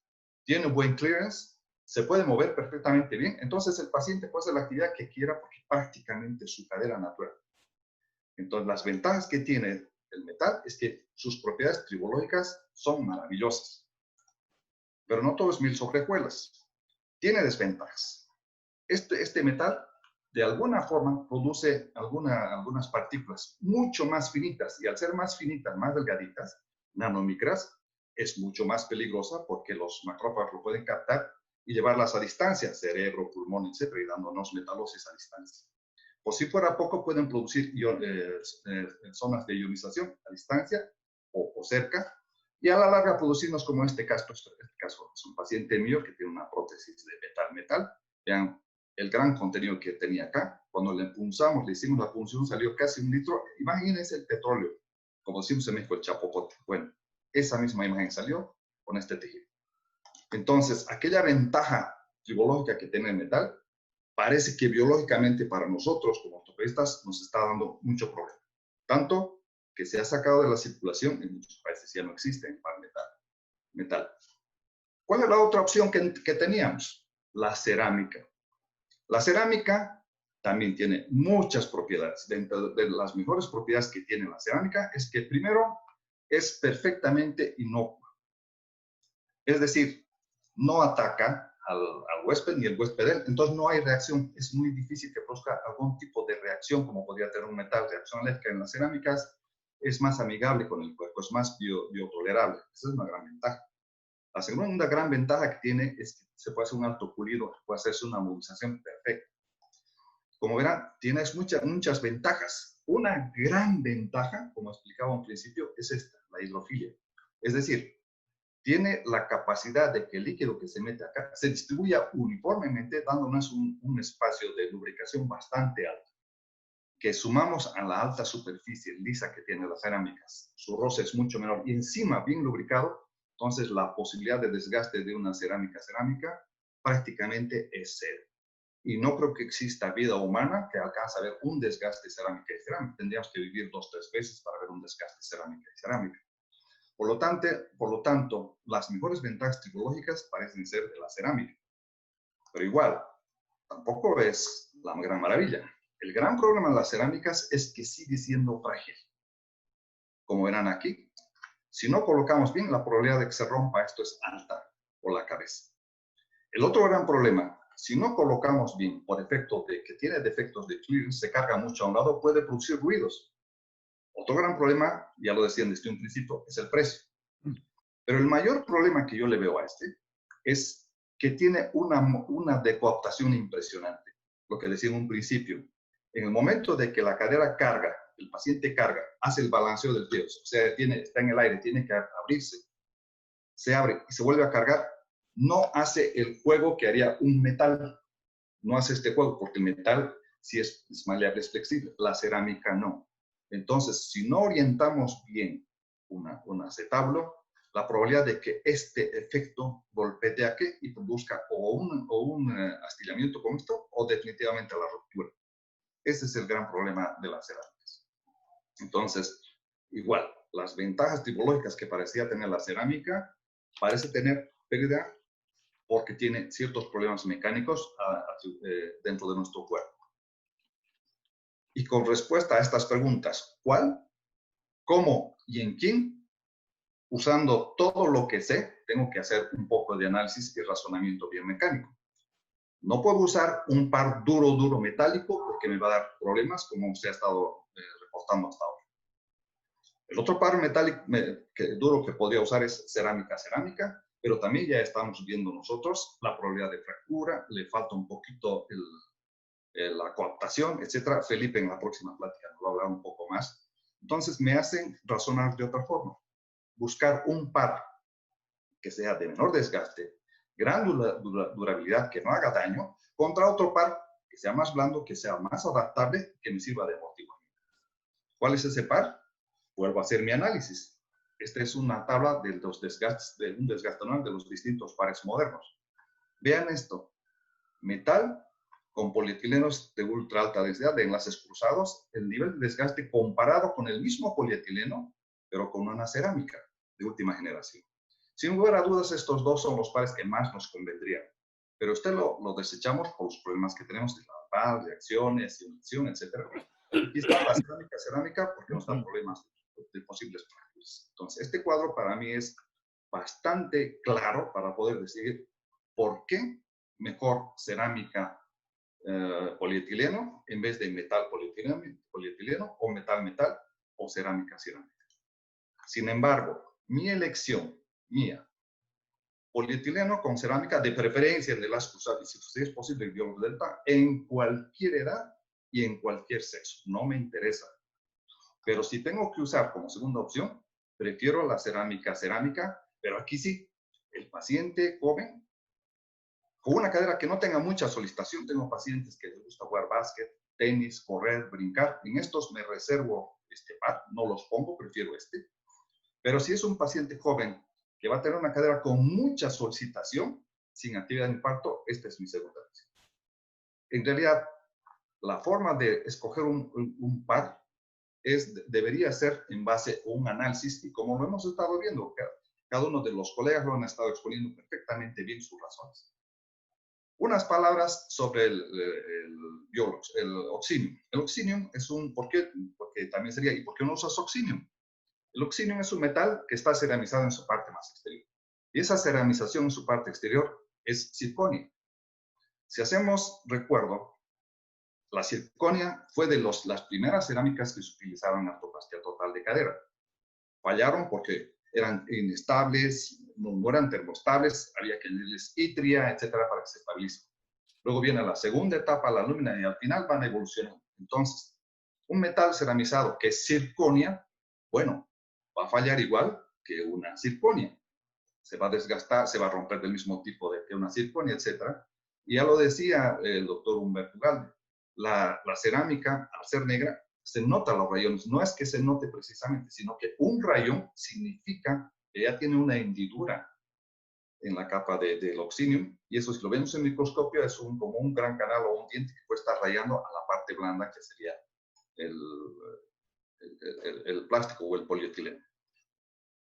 tiene buen clearance, se puede mover perfectamente bien. Entonces el paciente puede hacer la actividad que quiera porque prácticamente es su cadera natural. Entonces las ventajas que tiene el metal es que sus propiedades tribológicas son maravillosas. Pero no todo es mil sobre hojuelas. Tiene desventajas. Este metal, de alguna forma, produce algunas partículas mucho más finitas. Y al ser más finitas, más delgaditas, nanomicras, es mucho más peligrosa porque los macrófagos lo pueden captar y llevarlas a distancia, cerebro, pulmón, etc., y dándonos metalosis a distancia. O si fuera poco, pueden producir zonas de ionización a distancia o cerca, y a la larga producirnos como este caso es un paciente mío que tiene una prótesis de metal. Vean el gran contenido que tenía acá. Cuando le punzamos, le hicimos la punción, salió casi 1 litro. Imagínense el petróleo, como decimos en México, el chapopote. Bueno, esa misma imagen salió con este tejido. Entonces, aquella ventaja tribológica que tiene el metal, parece que biológicamente para nosotros como ortopedistas nos está dando mucho problema. Tanto que se ha sacado de la circulación, en muchos países ya no existen para metal. ¿Cuál es la otra opción que teníamos? La cerámica. La cerámica también tiene muchas propiedades. Dentro de las mejores propiedades que tiene la cerámica es que primero es perfectamente inocua. Es decir, no ataca al huésped ni el huésped él, entonces no hay reacción. Es muy difícil que produzca algún tipo de reacción como podría tener un metal. Reacción alérgica en las cerámicas es más amigable con el cuerpo, es más biotolerable. Esa es una gran ventaja. La segunda gran ventaja que tiene es que se puede hacer un alto pulido, puede hacerse una movilización perfecta. Como verán, tiene muchas ventajas. Una gran ventaja, como explicaba al principio, es esta, la hidrofilia. Es decir, tiene la capacidad de que el líquido que se mete acá se distribuya uniformemente, dándonos un espacio de lubricación bastante alto. que sumamos a la alta superficie lisa que tiene las cerámicas, su roce es mucho menor y encima bien lubricado, entonces la posibilidad de desgaste de una cerámica prácticamente es cero. Y no creo que exista vida humana que alcance a ver un desgaste cerámica y cerámica. Tendríamos que vivir 2 o 3 veces para ver un desgaste cerámica y cerámica. Por lo tanto, las mejores ventajas tecnológicas parecen ser de la cerámica. Pero igual, tampoco es la gran maravilla. El gran problema de las cerámicas es que sigue siendo frágil. Como verán aquí, si no colocamos bien, la probabilidad de que se rompa esto es alta por la cabeza. El otro gran problema, si no colocamos bien por efecto de que tiene defectos de clearance, se carga mucho a un lado, puede producir ruidos. Otro gran problema, ya lo decían desde un principio, es el precio. Pero el mayor problema que yo le veo a este es que tiene una decoaptación impresionante. Lo que decía en un principio, en el momento de que la cadera carga, el paciente carga, hace el balanceo del pie, o sea, está en el aire, tiene que abrirse, se abre y se vuelve a cargar, no hace el juego que haría un metal. No hace este juego porque el metal sí es maleable, es flexible, la cerámica no. Entonces, si no orientamos bien un acetablo, la probabilidad de que este efecto golpee aquí y produzca o un astillamiento como esto o definitivamente la ruptura. Ese es el gran problema de las cerámicas. Entonces, igual, las ventajas tipológicas que parecía tener la cerámica, parece tener pérdida porque tiene ciertos problemas mecánicos dentro de nuestro cuerpo. Y con respuesta a estas preguntas, ¿cuál, cómo y en quién? Usando todo lo que sé, tengo que hacer un poco de análisis y razonamiento biomecánico. No puedo usar un par duro metálico porque me va a dar problemas como se ha estado reportando hasta ahora. El otro par metálico duro que podría usar es cerámica, pero también ya estamos viendo nosotros la probabilidad de fractura, le falta un poquito la coaptación, etc. Felipe en la próxima plática nos va a hablar un poco más. Entonces me hacen razonar de otra forma. Buscar un par que sea de menor desgaste, gran durabilidad, que no haga daño, contra otro par que sea más blando, que sea más adaptable, que me sirva de amortiguamiento. ¿Cuál es ese par? Vuelvo a hacer mi análisis. Esta es una tabla de los desgastes, de un desgaste anual de los distintos pares modernos. Vean esto. Metal con polietilenos de ultra alta densidad, de enlaces cruzados, el nivel de desgaste comparado con el mismo polietileno, pero con una cerámica de última generación. Sin lugar a dudas, estos dos son los pares que más nos convendrían. Pero lo desechamos por los problemas que tenemos de lavado, reacciones, inyección, etc. Aquí está la cerámica porque nos da problemas de posibles fracturas. Entonces, este cuadro para mí es bastante claro para poder decir por qué mejor cerámica polietileno en vez de metal polietileno o metal o cerámica. Sin embargo, mi elección mía, polietileno con cerámica, de preferencia en enlace cruzado, y si es posible, biólogo delta, en cualquier edad y en cualquier sexo. No me interesa. Pero si tengo que usar como segunda opción, prefiero la cerámica, pero aquí sí, el paciente joven, con una cadera que no tenga mucha solicitación. Tengo pacientes que les gusta jugar básquet, tenis, correr, brincar. En estos me reservo este par, no los pongo, prefiero este. Pero si es un paciente joven que va a tener una cadera con mucha solicitación, sin actividad de infarto, esta es mi segunda opción. En realidad, la forma de escoger un par debería ser en base a un análisis, y como lo hemos estado viendo, cada uno de los colegas lo han estado exponiendo perfectamente bien sus razones. Unas palabras sobre el oxinium. El oxinium es porque también sería, ¿y por qué no usas oxinium? El oxinium es un metal que está ceramizado en su parte más exterior. Y esa ceramización en su parte exterior es circonia. Si hacemos recuerdo, la circonia fue de las primeras cerámicas que se utilizaron en artroplastia total de cadera. Fallaron porque eran inestables, no eran termoestables, había que añadirles itria, etcétera, para que se estabilicen. Luego viene la segunda etapa, la lúmina, y al final van evolucionando. Entonces, un metal ceramizado que es circonia, bueno, va a fallar igual que una circonia. Se va a desgastar, se va a romper del mismo tipo que una circonia, etcétera. Y ya lo decía el doctor Humberto Galde, la cerámica, al ser negra, se nota los rayones. No es que se note precisamente, sino que un rayón significa que ya tiene una hendidura en la capa del oxinium, y eso si lo vemos en microscopio es como un gran canal o un diente que puede estar rayando a la parte blanda que sería el plástico o el polietileno.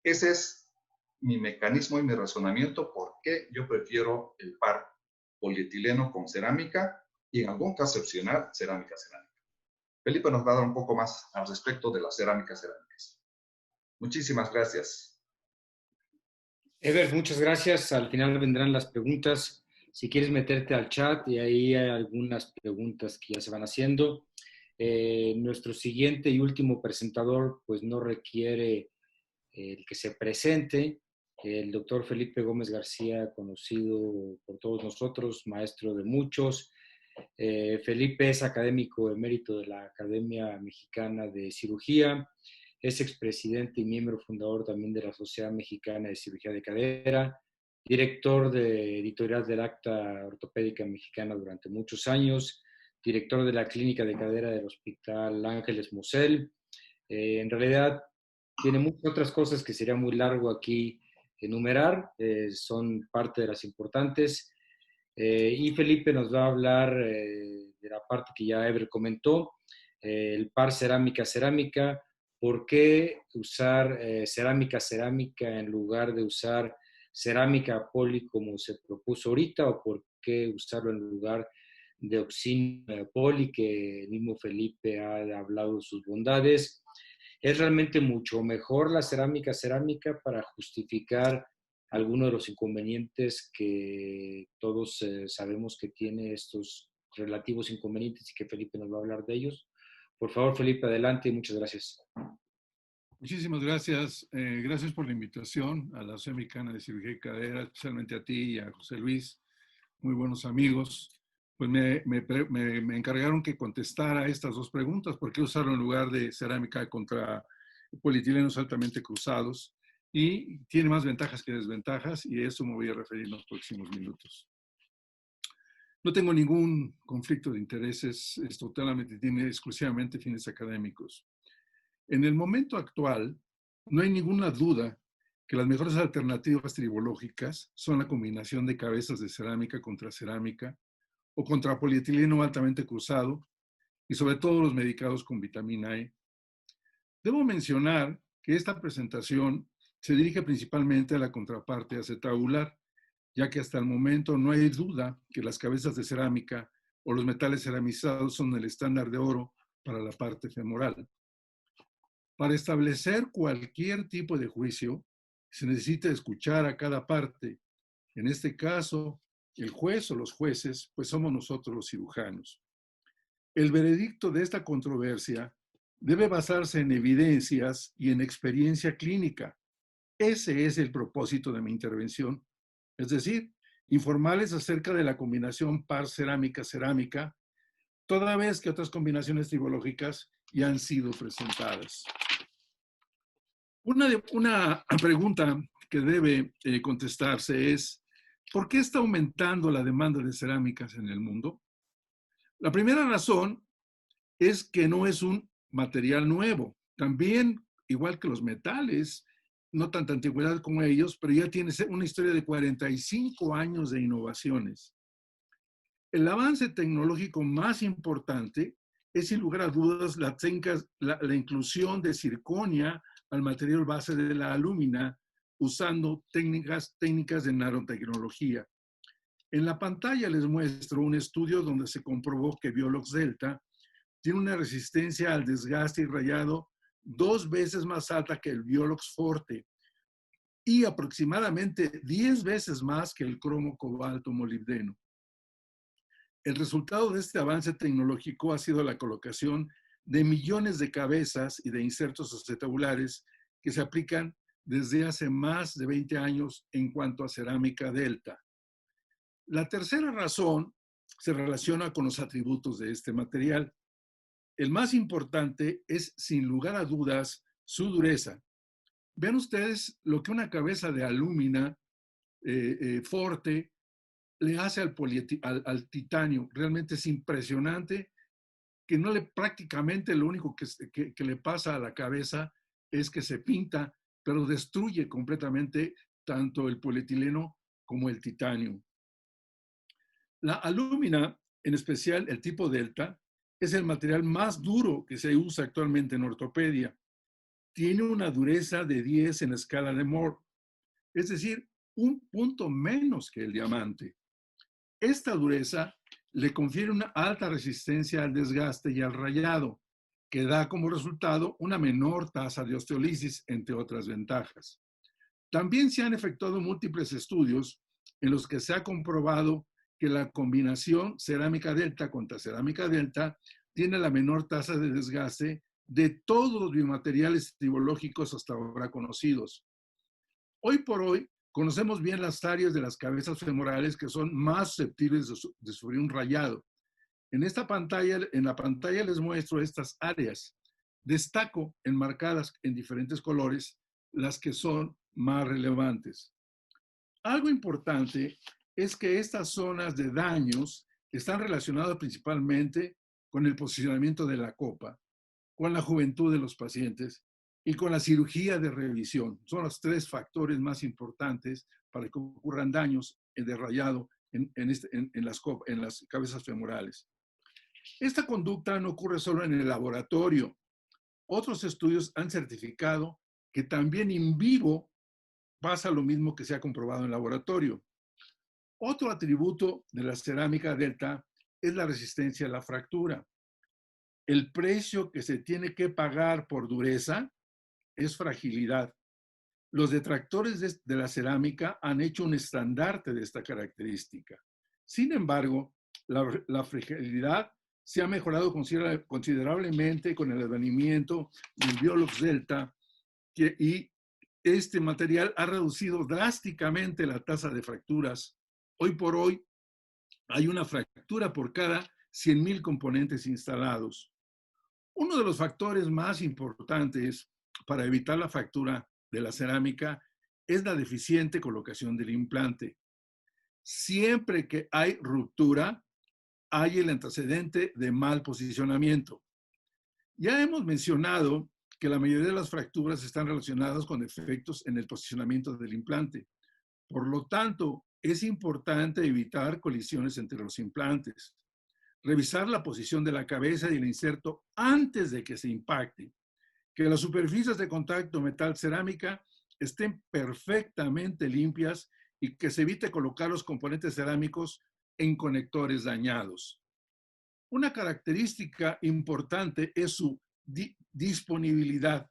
Ese es mi mecanismo y mi razonamiento por qué yo prefiero el par polietileno con cerámica y en algún caso excepcional cerámica. Felipe nos va a dar un poco más al respecto de las cerámicas. Muchísimas gracias. Ever, muchas gracias. Al final vendrán las preguntas. Si quieres meterte al chat, y ahí hay algunas preguntas que ya se van haciendo. Nuestro siguiente y último presentador, pues no requiere el que se presente. El doctor Felipe Gómez García, conocido por todos nosotros, maestro de muchos. Felipe es académico emérito de la Academia Mexicana de Cirugía. Es expresidente y miembro fundador también de la Sociedad Mexicana de Cirugía de Cadera, director de editorial del Acta Ortopédica Mexicana durante muchos años, director de la Clínica de Cadera del Hospital Ángeles Mosel. En realidad, tiene muchas otras cosas que sería muy largo aquí enumerar, son parte de las importantes. Y Felipe nos va a hablar de la parte que ya Ever comentó, el par cerámica-cerámica. ¿Por qué usar cerámica en lugar de usar cerámica poli como se propuso ahorita? ¿O por qué usarlo en lugar de oxíneo poli, que el mismo Felipe ha hablado de sus bondades? Es realmente mucho mejor la cerámica para justificar algunos de los inconvenientes que todos sabemos que tiene, estos relativos inconvenientes, y que Felipe nos va a hablar de ellos. Por favor, Felipe, adelante y muchas gracias. Muchísimas gracias. Gracias por la invitación a la Sociedad Mexicana de Cirugía de Cadera, especialmente a ti y a José Luis, muy buenos amigos. Pues me encargaron que contestara estas dos preguntas. ¿Por qué usarlo en lugar de cerámica contra polietilenos altamente cruzados? Y tiene más ventajas que desventajas, y a eso me voy a referir en los próximos minutos. No tengo ningún conflicto de intereses, tiene exclusivamente fines académicos. En el momento actual, no hay ninguna duda que las mejores alternativas tribológicas son la combinación de cabezas de cerámica contra cerámica o contra polietileno altamente cruzado, y sobre todo los medicados con vitamina E. Debo mencionar que esta presentación se dirige principalmente a la contraparte acetabular, ya que hasta el momento no hay duda que las cabezas de cerámica o los metales ceramizados son el estándar de oro para la parte femoral. Para establecer cualquier tipo de juicio, se necesita escuchar a cada parte. En este caso, el juez o los jueces, pues somos nosotros los cirujanos. El veredicto de esta controversia debe basarse en evidencias y en experiencia clínica. Ese es el propósito de mi intervención, es decir, informarles acerca de la combinación par cerámica-cerámica, toda vez que otras combinaciones tribológicas ya han sido presentadas. Una pregunta que debe contestarse es, ¿por qué está aumentando la demanda de cerámicas en el mundo? La primera razón es que no es un material nuevo. También, igual que los metales, no tanta antigüedad como ellos, pero ya tiene una historia de 45 años de innovaciones. El avance tecnológico más importante es, sin lugar a dudas, la inclusión de circonia al material base de la alúmina, usando técnicas de nanotecnología. En la pantalla les muestro un estudio donde se comprobó que Biolox Delta tiene una resistencia al desgaste y rayado 2 veces más alta que el Biolox Forte y aproximadamente 10 veces más que el cromo cobalto molibdeno. El resultado de este avance tecnológico ha sido la colocación de millones de cabezas y de insertos acetabulares que se aplican desde hace más de 20 años en cuanto a cerámica Delta. La tercera razón se relaciona con los atributos de este material. El más importante es, sin lugar a dudas, su dureza. Vean ustedes lo que una cabeza de alúmina Forte le hace al titanio. Realmente es impresionante que no le prácticamente lo único que le pasa a la cabeza es que se pinta, pero destruye completamente tanto el polietileno como el titanio. La alúmina, en especial el tipo delta, es el material más duro que se usa actualmente en ortopedia. Tiene una dureza de 10 en la escala de Mohs, es decir, un punto menos que el diamante. Esta dureza le confiere una alta resistencia al desgaste y al rayado, que da como resultado una menor tasa de osteolisis, entre otras ventajas. También se han efectuado múltiples estudios en los que se ha comprobado que la combinación cerámica delta contra cerámica delta tiene la menor tasa de desgaste de todos los biomateriales tribológicos hasta ahora conocidos. Hoy por hoy, conocemos bien las áreas de las cabezas femorales que son más susceptibles de sufrir un rayado. En la pantalla les muestro estas áreas. Destaco enmarcadas en diferentes colores las que son más relevantes. Algo importante es que estas zonas de daños están relacionadas principalmente con el posicionamiento de la copa, con la juventud de los pacientes y con la cirugía de revisión. Son los 3 factores más importantes para que ocurran daños de rayado en las cabezas femorales. Esta conducta no ocurre solo en el laboratorio. Otros estudios han certificado que también en vivo pasa lo mismo que se ha comprobado en laboratorio. Otro atributo de la cerámica delta es la resistencia a la fractura. El precio que se tiene que pagar por dureza es fragilidad. Los detractores de la cerámica han hecho un estandarte de esta característica. Sin embargo, la fragilidad se ha mejorado considerablemente con el advenimiento del Biolox Delta y este material ha reducido drásticamente la tasa de fracturas. Hoy por hoy hay una fractura por cada 100,000 componentes instalados. Uno de los factores más importantes para evitar la fractura de la cerámica es la deficiente colocación del implante. Siempre que hay ruptura, hay el antecedente de mal posicionamiento. Ya hemos mencionado que la mayoría de las fracturas están relacionadas con defectos en el posicionamiento del implante. Por lo tanto, es importante evitar colisiones entre los implantes. Revisar la posición de la cabeza y el inserto antes de que se impacte. Que las superficies de contacto metal-cerámica estén perfectamente limpias y que se evite colocar los componentes cerámicos en conectores dañados. Una característica importante es su disponibilidad.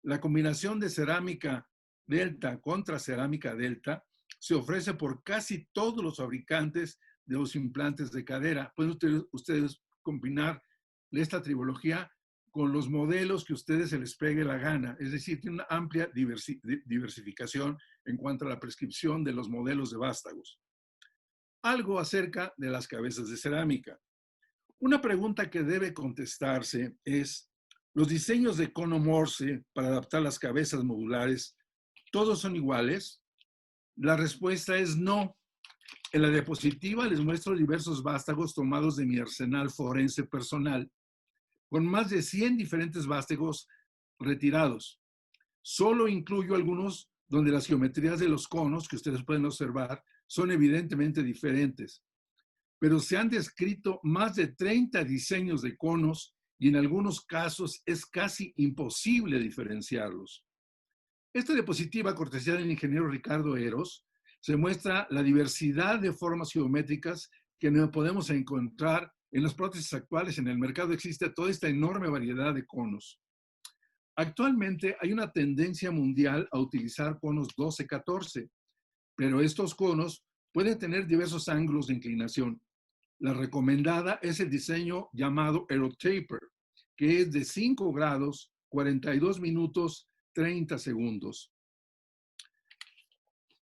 La combinación de cerámica delta contra cerámica delta se ofrece por casi todos los fabricantes de los implantes de cadera. Pueden ustedes combinar esta tribología con los modelos que a ustedes se les pegue la gana. Es decir, tiene una amplia diversificación en cuanto a la prescripción de los modelos de vástagos. Algo acerca de las cabezas de cerámica. Una pregunta que debe contestarse es, ¿los diseños de cono Morse para adaptar las cabezas modulares, todos son iguales? La respuesta es no. En la diapositiva les muestro diversos vástagos tomados de mi arsenal forense personal, con más de 100 diferentes vástagos retirados. Solo incluyo algunos donde las geometrías de los conos que ustedes pueden observar son evidentemente diferentes. Pero se han descrito más de 30 diseños de conos y en algunos casos es casi imposible diferenciarlos. Esta diapositiva, cortesía del ingeniero Ricardo Eros, se muestra la diversidad de formas geométricas que no podemos encontrar en las prótesis actuales. En el mercado existe toda esta enorme variedad de conos. Actualmente hay una tendencia mundial a utilizar conos 12-14, pero estos conos pueden tener diversos ángulos de inclinación. La recomendada es el diseño llamado AeroTaper, que es de 5 grados, 42 minutos, 30 segundos.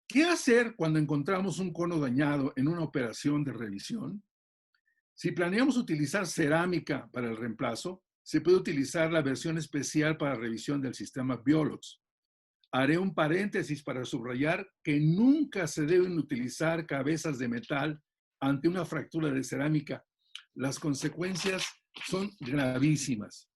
¿Qué hacer cuando encontramos un cono dañado en una operación de revisión? Si planeamos utilizar cerámica para el reemplazo, se puede utilizar la versión especial para revisión del sistema Biolox. Haré un paréntesis para subrayar que nunca se deben utilizar cabezas de metal ante una fractura de cerámica. Las consecuencias son gravísimas.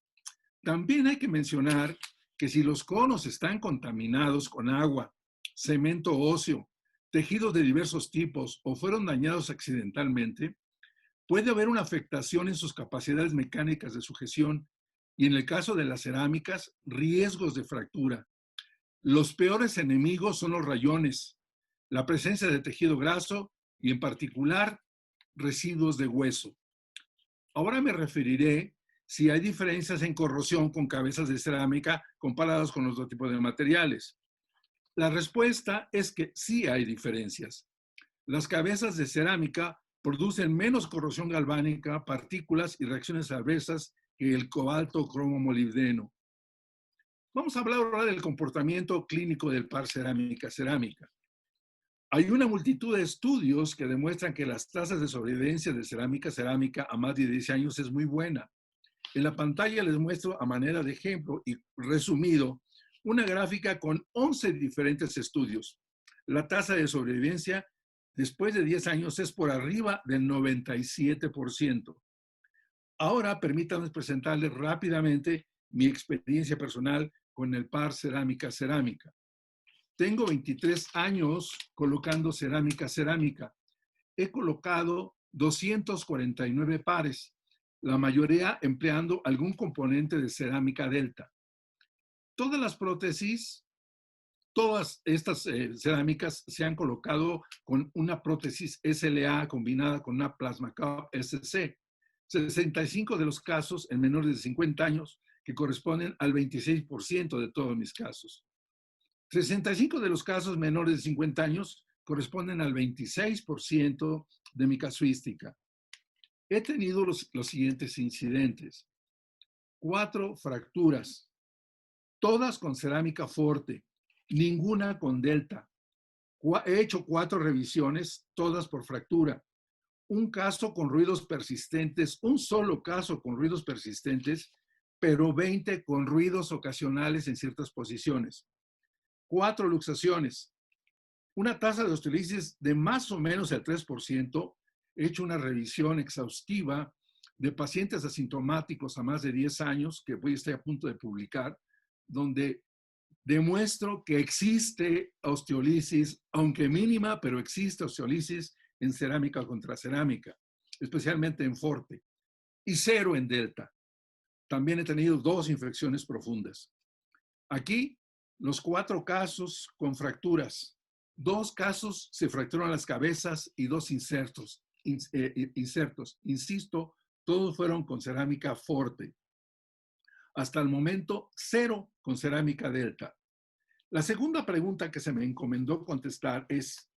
También hay que mencionar que si los conos están contaminados con agua, cemento óseo, tejidos de diversos tipos o fueron dañados accidentalmente, puede haber una afectación en sus capacidades mecánicas de sujeción y en el caso de las cerámicas, riesgos de fractura. Los peores enemigos son los rayones, la presencia de tejido graso y en particular residuos de hueso. Ahora me referiré si hay diferencias en corrosión con cabezas de cerámica comparadas con otro tipo de materiales. La respuesta es que sí hay diferencias. Las cabezas de cerámica producen menos corrosión galvánica, partículas y reacciones adversas que el cobalto cromo molibdeno. Vamos a hablar ahora del comportamiento clínico del par cerámica-cerámica. Hay una multitud de estudios que demuestran que las tasas de sobrevivencia de cerámica-cerámica a más de 10 años es muy buena. En la pantalla les muestro a manera de ejemplo y resumido una gráfica con 11 diferentes estudios. La tasa de sobrevivencia después de 10 años es por arriba del 97%. Ahora permítanme presentarles rápidamente mi experiencia personal con el par cerámica-cerámica. Tengo 23 años colocando cerámica-cerámica. He colocado 249 pares, la mayoría empleando algún componente de cerámica delta. Todas las prótesis, todas estas cerámicas se han colocado con una prótesis SLA combinada con una Plasma Cup SC. 65 de los casos en menores de 50 años, que corresponden al 26% de todos mis casos. 65 de los casos menores de 50 años corresponden al 26% de mi casuística. He tenido los siguientes incidentes. 4 fracturas, todas con cerámica forte, ninguna con delta. He hecho 4 revisiones, todas por fractura. Un caso con ruidos persistentes, un solo caso con ruidos persistentes, pero 20 con ruidos ocasionales en ciertas posiciones. 4 luxaciones, una tasa de osteolisis de más o menos el 3%. He hecho una revisión exhaustiva de pacientes asintomáticos a más de 10 años, que voy a estar a punto de publicar, donde demuestro que existe osteolisis, aunque mínima, pero existe osteolisis en cerámica contra cerámica, especialmente en forte, y 0 en delta. También he tenido 2 infecciones profundas. Aquí, los 4 casos con fracturas. 2 casos se fracturaron las cabezas y 2 insertos. Insisto, todos fueron con cerámica forte. Hasta el momento, 0 con cerámica delta. La segunda pregunta que se me encomendó contestar es,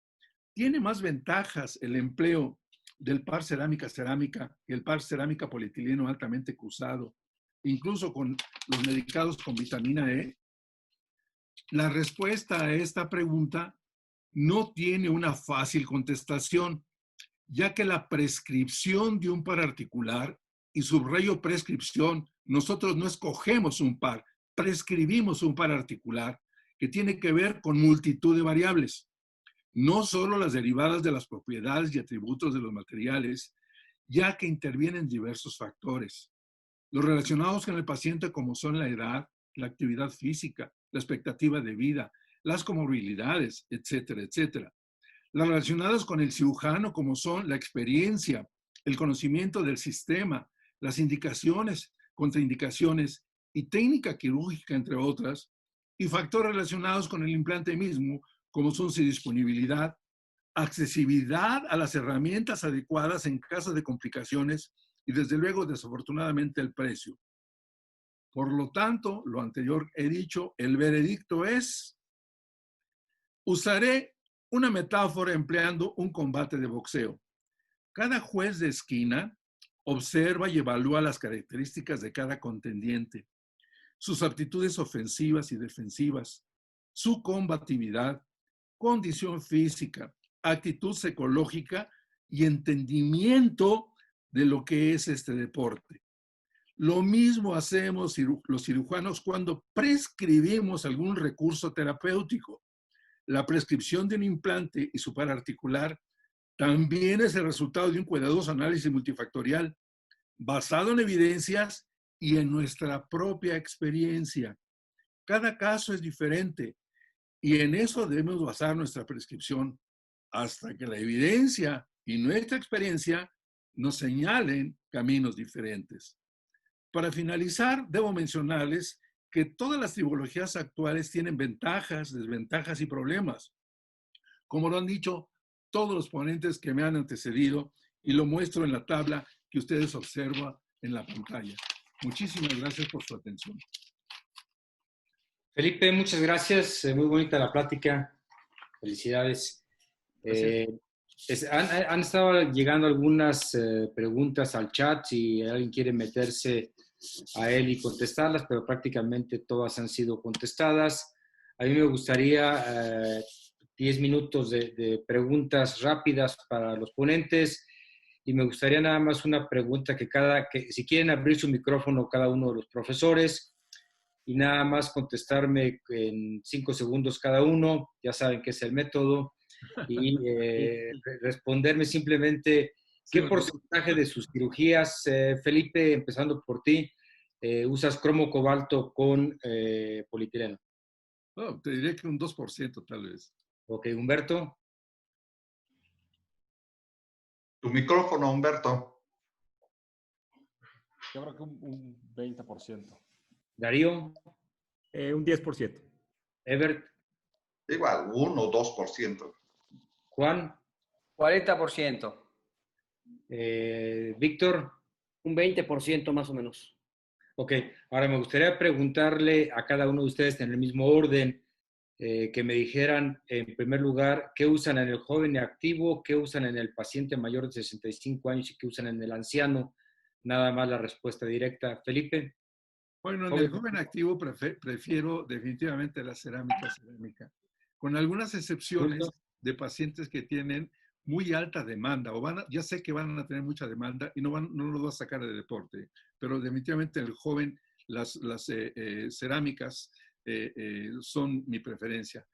¿tiene más ventajas el empleo del par cerámica-cerámica que el par cerámica polietileno altamente cruzado, incluso con los medicados con vitamina E? La respuesta a esta pregunta no tiene una fácil contestación, ya que la prescripción de un par articular, y subrayo prescripción, nosotros no escogemos un par, prescribimos un par articular que tiene que ver con multitud de variables, no solo las derivadas de las propiedades y atributos de los materiales, ya que intervienen diversos factores. Los relacionados con el paciente como son la edad, la actividad física, la expectativa de vida, las comorbilidades, etcétera, etcétera. Las relacionadas con el cirujano como son la experiencia, el conocimiento del sistema, las indicaciones, contraindicaciones y técnica quirúrgica, entre otras, y factores relacionados con el implante mismo, como son su disponibilidad, accesibilidad a las herramientas adecuadas en caso de complicaciones y, desde luego, desafortunadamente, el precio. Por lo tanto, lo anterior he dicho, el veredicto es, usaré una metáfora empleando un combate de boxeo. Cada juez de esquina observa y evalúa las características de cada contendiente, sus aptitudes ofensivas y defensivas, su combatividad, condición física, actitud psicológica y entendimiento de lo que es este deporte. Lo mismo hacemos los cirujanos cuando prescribimos algún recurso terapéutico. La prescripción de un implante y su par articular también es el resultado de un cuidadoso análisis multifactorial. basado en evidencias y en nuestra propia experiencia. Cada caso es diferente y en eso debemos basar nuestra prescripción hasta que la evidencia y nuestra experiencia nos señalen caminos diferentes. Para finalizar, debo mencionarles que todas las tipologías actuales tienen ventajas, desventajas y problemas. Como lo han dicho todos los ponentes que me han antecedido, y lo muestro en la tabla que ustedes observan en la pantalla. Muchísimas gracias por su atención. Felipe, muchas gracias. Muy bonita la plática. Felicidades. Han estado llegando algunas preguntas al chat si alguien quiere meterse a él y contestarlas, pero prácticamente todas han sido contestadas. A mí me gustaría 10 minutos de preguntas rápidas para los ponentes y me gustaría nada más una pregunta que si quieren abrir su micrófono cada uno de los profesores y nada más contestarme en 5 segundos cada uno, ya saben que es el método, y responderme simplemente qué porcentaje de sus cirugías, Felipe, empezando por ti, usas cromo cobalto con polietileno. No, te diría que un 2% tal vez. Ok, Humberto. Tu micrófono, Humberto. Yo creo que un 20%. Darío. Un 10%. Ebert. Igual, 1 o 2%. Juan. 40%. Víctor. Un 20% más o menos. Ok, ahora me gustaría preguntarle a cada uno de ustedes en el mismo orden que me dijeran, en primer lugar, qué usan en el joven activo, qué usan en el paciente mayor de 65 años y qué usan en el anciano. Nada más la respuesta directa. Felipe. Bueno, en el joven activo prefiero definitivamente la cerámica, con algunas excepciones de pacientes que tienen muy alta demanda, ya sé que van a tener mucha demanda y no los va a sacar de deporte, pero definitivamente en el joven las cerámicas son mi preferencia.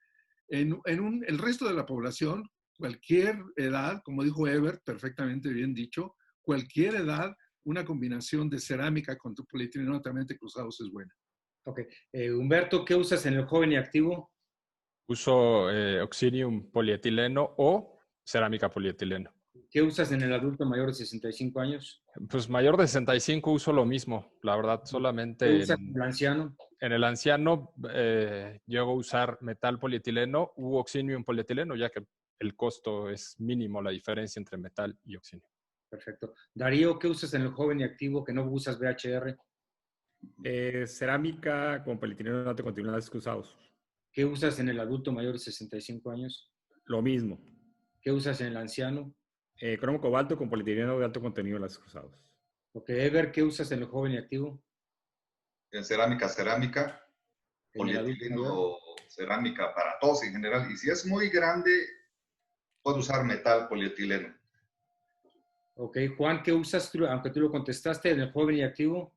El resto de la población, cualquier edad, como dijo Ebert, perfectamente bien dicho, cualquier edad, una combinación de cerámica con polietileno altamente cruzados es buena. Ok. Humberto, ¿qué usas en el joven y activo? Uso Oxinium polietileno o cerámica polietileno. ¿Qué usas en el adulto mayor de 65 años? Pues mayor de 65 uso lo mismo, la verdad, solamente. ¿Qué usas en el anciano? En el anciano llego a usar metal polietileno u Oxinium polietileno, ya que el costo es mínimo, la diferencia entre metal y Oxinium. Perfecto. Darío, ¿qué usas en el joven y activo que no usas VHR? Cerámica con polietileno de alta continuidad cruzados. ¿Qué usas en el adulto mayor de 65 años? Lo mismo. ¿Qué usas en el anciano? Cromo cobalto con polietileno de alto contenido láser cruzados. Ok, Ever, ¿qué usas en el joven y activo? En cerámica, polietileno, cerámica para todos en general. Y si es muy grande, puedo usar metal polietileno. Ok, Juan, ¿qué usas tú, aunque tú lo contestaste, en el joven y activo?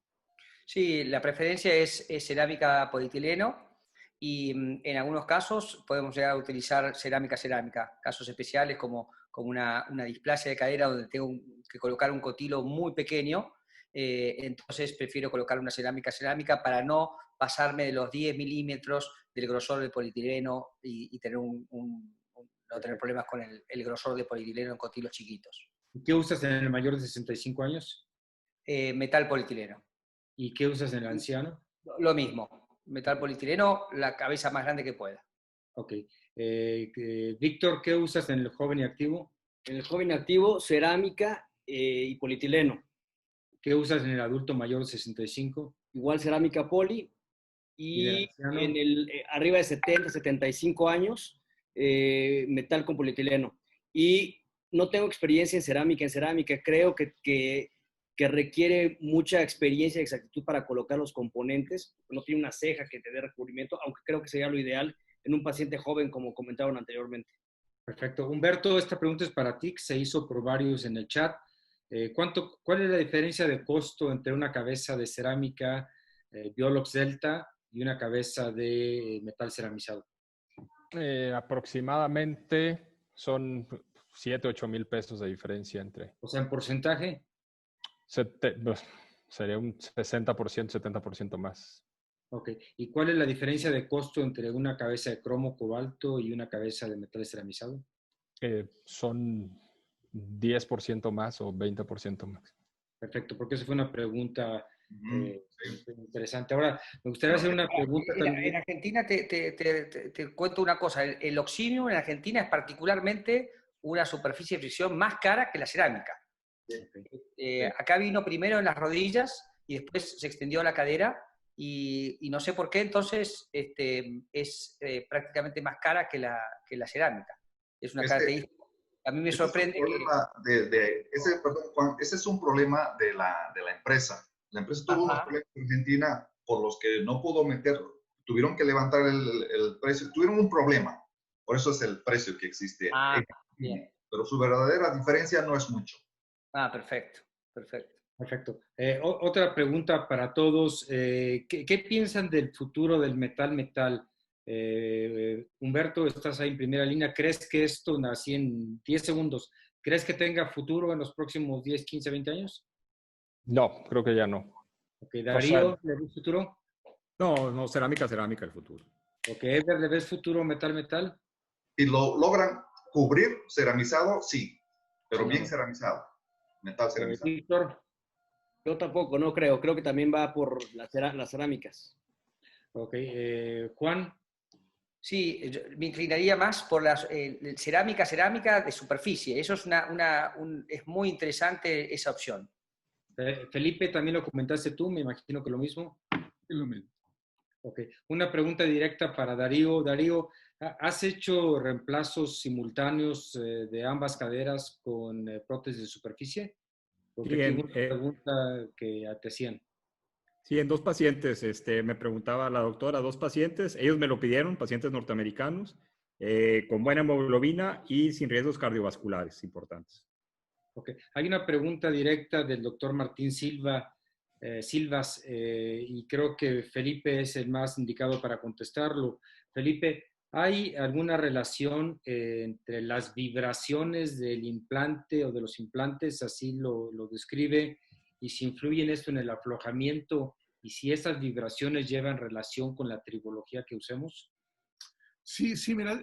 Sí, la preferencia es cerámica polietileno y en algunos casos podemos llegar a utilizar cerámica. Casos especiales como una displasia de cadera donde tengo que colocar un cotilo muy pequeño, entonces prefiero colocar una cerámica para no pasarme de los 10 milímetros del grosor del polietileno y tener no tener problemas con el grosor de polietileno en cotilos chiquitos. ¿Qué usas en el mayor de 65 años? Metal polietileno. ¿Y qué usas en el anciano? Lo mismo, metal polietileno, la cabeza más grande que pueda. Ok. Víctor, ¿qué usas en el joven y activo? En el joven activo, cerámica y polietileno. ¿Qué usas en el adulto mayor de 65? Igual cerámica poli. Y en el arriba de 70, 75 años, metal con polietileno. Y no tengo experiencia en cerámica. Creo que requiere mucha experiencia y exactitud para colocar los componentes. No tiene una ceja que te dé recubrimiento, aunque creo que sería lo ideal en un paciente joven, como comentaron anteriormente. Perfecto. Humberto, esta pregunta es para ti, que se hizo por varios en el chat. ¿Cuál es la diferencia de costo entre una cabeza de cerámica Biolox Delta y una cabeza de metal ceramizado? Aproximadamente son 7, 8 mil pesos de diferencia entre. O sea, en porcentaje. Sería un 60%, 70% más. Ok. ¿Y cuál es la diferencia de costo entre una cabeza de cromo cobalto y una cabeza de metal ceramizado? Son 10% más o 20% más. Perfecto, porque esa fue una pregunta Sí. interesante. Ahora, me gustaría hacer una pregunta En también. Argentina, te cuento una cosa, el oxígeno en Argentina es particularmente una superficie de fricción más cara que la cerámica. Acá vino primero en las rodillas y después se extendió a la cadera y no sé por qué entonces es prácticamente más cara que la cerámica. Es una característica. A mí me sorprende Perdón, Juan, ese es un problema de la empresa. La empresa tuvo unos problemas en Argentina por los que no pudo meter, tuvieron que levantar el precio, tuvieron un problema. Por eso es el precio que existe. Bien. Pero su verdadera diferencia no es mucho. Perfecto. Perfecto. Otra pregunta para todos. ¿Qué piensan del futuro del metal? Humberto, estás ahí en primera línea. ¿Crees que esto, así en 10 segundos, crees que tenga futuro en los próximos 10, 15, 20 años? No, creo que ya no. Ok, Darío, ¿le ves futuro? No, cerámica el futuro. Ok, Eder, ¿le ves futuro metal? Si lo logran cubrir ceramizado, sí, pero Sí, bien no. ceramizado, metal ceramizado. Víctor. Yo tampoco, no creo. Creo que también va por las cerámicas. Ok, Juan. Sí, me inclinaría más por la cerámica de superficie. Eso es es muy interesante esa opción. Felipe, también lo comentaste tú, me imagino que lo mismo. Es lo mismo. Ok, una pregunta directa para Darío. Darío, ¿has hecho reemplazos simultáneos de ambas caderas con prótesis de superficie? Porque Sí, aquí hubo una pregunta que te hacían. Sí, en 2 pacientes, me preguntaba la doctora, 2 pacientes, ellos me lo pidieron, pacientes norteamericanos, con buena hemoglobina y sin riesgos cardiovasculares importantes. Ok, hay una pregunta directa del doctor Martín Silvas, y creo que Felipe es el más indicado para contestarlo. Felipe, ¿hay alguna relación entre las vibraciones del implante o de los implantes, así lo describe, y si influye esto en el aflojamiento y si esas vibraciones llevan relación con la tribología que usemos? Sí, mira,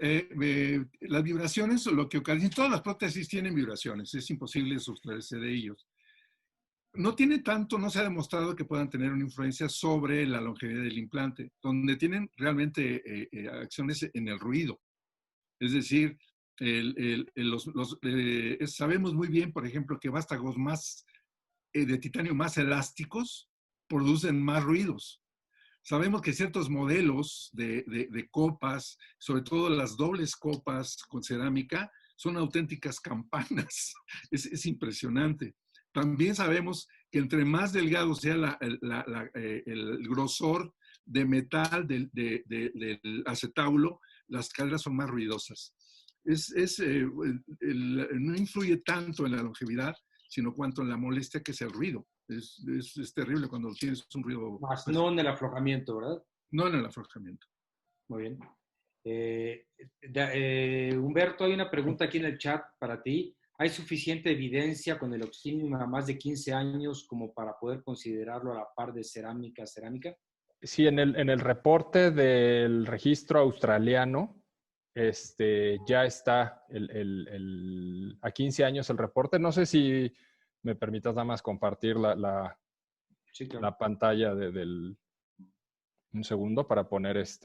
las vibraciones, lo que ocasiona, todas las prótesis tienen vibraciones, es imposible sustraerse de ellos. No se ha demostrado que puedan tener una influencia sobre la longevidad del implante, donde tienen realmente acciones en el ruido. Es decir, sabemos muy bien, por ejemplo, que vástagos de titanio más elásticos producen más ruidos. Sabemos que ciertos modelos de copas, sobre todo las dobles copas con cerámica, son auténticas campanas. Es impresionante. También sabemos que entre más delgado sea el grosor de metal del acetábulo, las caderas son más ruidosas. No influye tanto en la longevidad, sino cuanto en la molestia que es el ruido. Es terrible cuando tienes un ruido. Más no en el aflojamiento, ¿verdad? No en el aflojamiento. Muy bien. Humberto, hay una pregunta aquí en el chat para ti. ¿Hay suficiente evidencia con el oxígeno a más de 15 años como para poder considerarlo a la par de cerámica? Sí, en el reporte del registro australiano, ya está a 15 años el reporte. No sé si me permitas nada más compartir Sí, claro. la pantalla un segundo para poner Sí,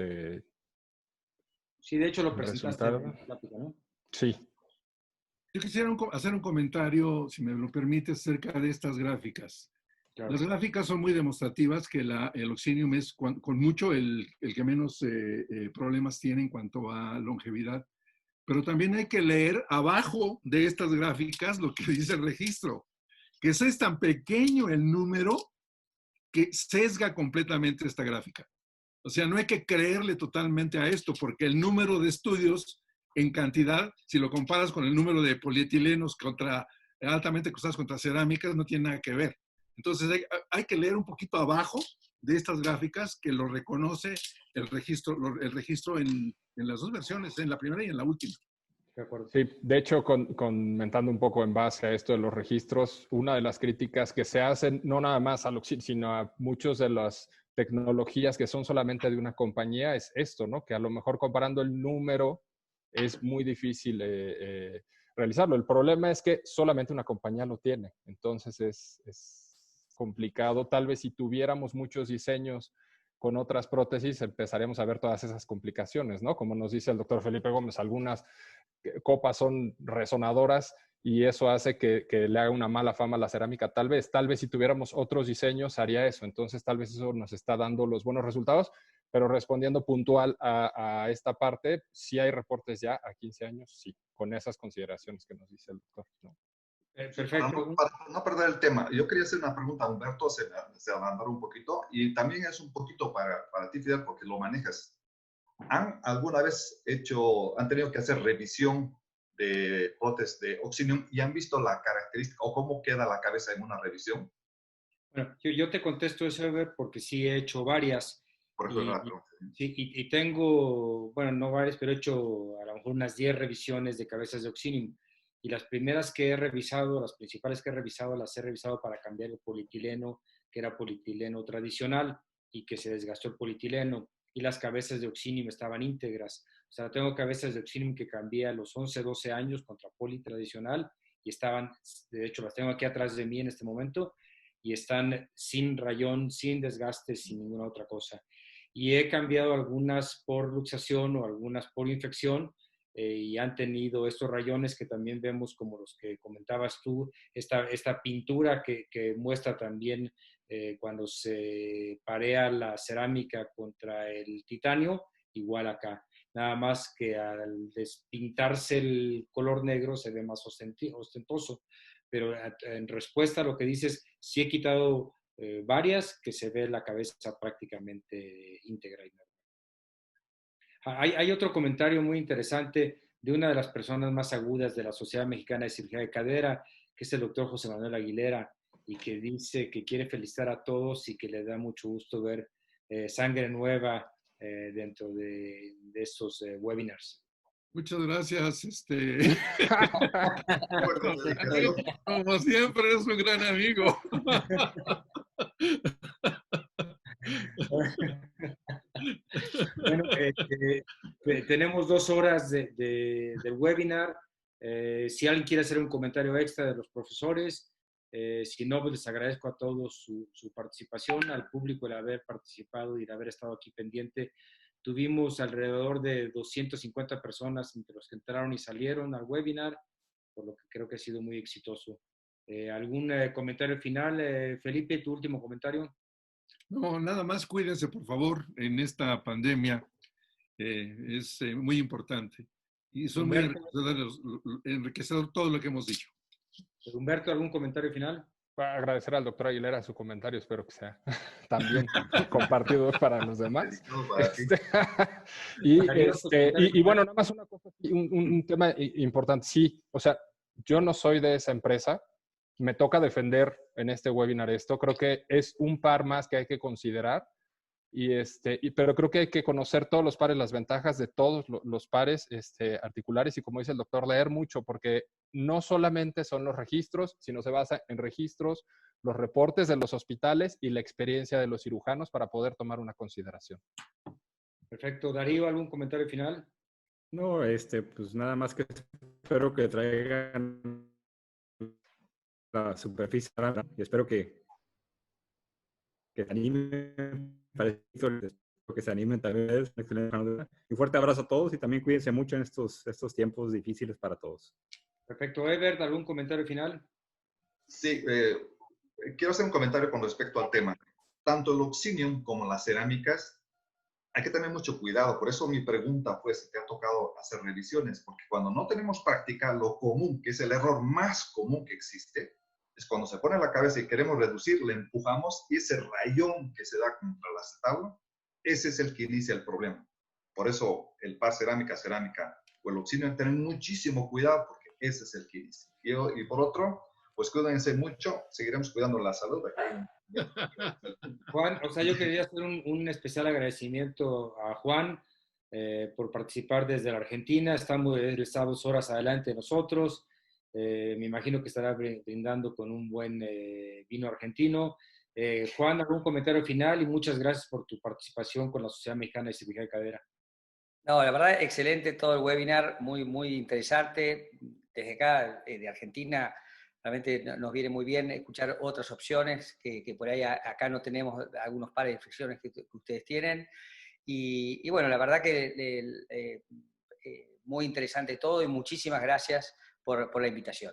de hecho lo presentaste en resultado. la plática, ¿no? Sí. Yo quisiera hacer un comentario, si me lo permite, acerca de estas gráficas. Claro. Las gráficas son muy demostrativas que el Oxinium es con mucho el que menos problemas tiene en cuanto a longevidad. Pero también hay que leer abajo de estas gráficas lo que dice el registro, que es tan pequeño el número que sesga completamente esta gráfica. O sea, no hay que creerle totalmente a esto, porque el número de estudios en cantidad, si lo comparas con el número de polietilenos altamente cruzados contra cerámicas, no tiene nada que ver. Entonces hay que leer un poquito abajo de estas gráficas que lo reconoce el registro en las dos versiones, en la primera y en la última. De acuerdo. Sí, de hecho, comentando un poco en base a esto de los registros, una de las críticas que se hacen, no nada más al Oxin, sino a muchas de las tecnologías que son solamente de una compañía, es esto, ¿no? Que a lo mejor comparando el número es muy difícil realizarlo. El problema es que solamente una compañía lo tiene, entonces es complicado. Tal vez si tuviéramos muchos diseños con otras prótesis, empezaremos a ver todas esas complicaciones, ¿no? Como nos dice el doctor Felipe Gómez, algunas copas son resonadoras y eso hace que le haga una mala fama a la cerámica. Tal vez si tuviéramos otros diseños haría eso. Entonces, tal vez eso nos está dando los buenos resultados, pero respondiendo puntual a esta parte, sí hay reportes ya a 15 años, sí, con esas consideraciones que nos dice el doctor, ¿no? Perfecto. Para no perder el tema, yo quería hacer una pregunta a Humberto, se adelantaron un poquito, y también es un poquito para ti, Fidel, porque lo manejas. ¿Han alguna vez han tenido que hacer revisión de prótesis de Oxinium y han visto la característica o cómo queda la cabeza en una revisión? Bueno, yo te contesto eso, Ever, porque sí he hecho varias. Por eso es la pregunta. Sí, y tengo, bueno, no varias, pero he hecho a lo mejor unas 10 revisiones de cabezas de Oxinium. Y las primeras que he revisado, las principales que he revisado, las he revisado para cambiar el polietileno, que era polietileno tradicional y que se desgastó el polietileno. Y las cabezas de Oxinium estaban íntegras. O sea, tengo cabezas de Oxinium que cambié a los 11, 12 años contra poli tradicional y estaban, de hecho, las tengo aquí atrás de mí en este momento y están sin rayón, sin desgaste, sin ninguna otra cosa. Y he cambiado algunas por luxación o algunas por infección y han tenido estos rayones que también vemos como los que comentabas tú, esta pintura que muestra también cuando se parea la cerámica contra el titanio, igual acá. Nada más que al despintarse el color negro se ve más ostentoso. Pero en respuesta a lo que dices, sí he quitado varias que se ve la cabeza prácticamente íntegra y normal. Hay otro comentario muy interesante de una de las personas más agudas de la Sociedad Mexicana de Cirugía de Cadera, que es el doctor José Manuel Aguilera, y que dice que quiere felicitar a todos y que le da mucho gusto ver sangre nueva dentro de estos webinars. Muchas gracias. Como siempre, es un gran amigo. Bueno, tenemos 2 horas del webinar. Si alguien quiere hacer un comentario extra de los profesores, si no, pues les agradezco a todos su participación, al público el haber participado y el haber estado aquí pendiente. Tuvimos alrededor de 250 personas entre los que entraron y salieron al webinar, por lo que creo que ha sido muy exitoso. ¿Algún comentario final? Felipe, tu último comentario. No, nada más cuídense, por favor, en esta pandemia. Es muy importante. Y son muy enriquecedor todo lo que hemos dicho. Humberto, ¿algún comentario final? Para agradecer al doctor Aguilera su comentario, espero que sea también compartido para los demás. Y bueno, nada más una cosa, un tema importante. Sí, o sea, yo no soy de esa empresa. Me toca defender en este webinar esto. Creo que es un par más que hay que considerar. Pero creo que hay que conocer todos los pares, las ventajas de todos los pares articulares y, como dice el doctor, leer mucho, porque no solamente son los registros, sino se basa en registros, los reportes de los hospitales y la experiencia de los cirujanos para poder tomar una consideración. Perfecto. Darío, ¿algún comentario final? No, pues nada más que espero que traigan la superficie y espero que se animen para esto, que se animen también. Un fuerte abrazo a todos y también cuídense mucho en estos tiempos difíciles para todos. Perfecto. Ebert, ¿algún comentario final? Sí, quiero hacer un comentario con respecto al tema. Tanto el Oxinium como las cerámicas, hay que tener mucho cuidado. Por eso mi pregunta fue si te ha tocado hacer revisiones, porque cuando no tenemos práctica, lo común, que es el error más común que existe, es cuando se pone la cabeza y queremos reducir, le empujamos y ese rayón que se da contra el acetablo, ese es el que inicia el problema. Por eso el par cerámica o el Oxinium, tener muchísimo cuidado porque ese es el que inicia. Y por otro, pues cuídense mucho, seguiremos cuidando la salud. Juan, o sea, yo quería hacer un especial agradecimiento a Juan por participar desde la Argentina. Él está 2 horas adelante de nosotros. Me imagino que estará brindando con un buen vino argentino. Juan, algún comentario final y muchas gracias por tu participación con la Sociedad Mexicana de Cirugía de Cadera. No, la verdad, excelente todo el webinar, muy, muy interesante. Desde acá, de Argentina, realmente nos viene muy bien escuchar otras opciones que por ahí acá no tenemos algunos pares de reflexiones que ustedes tienen. Y bueno, la verdad que muy interesante todo y muchísimas gracias por la invitación.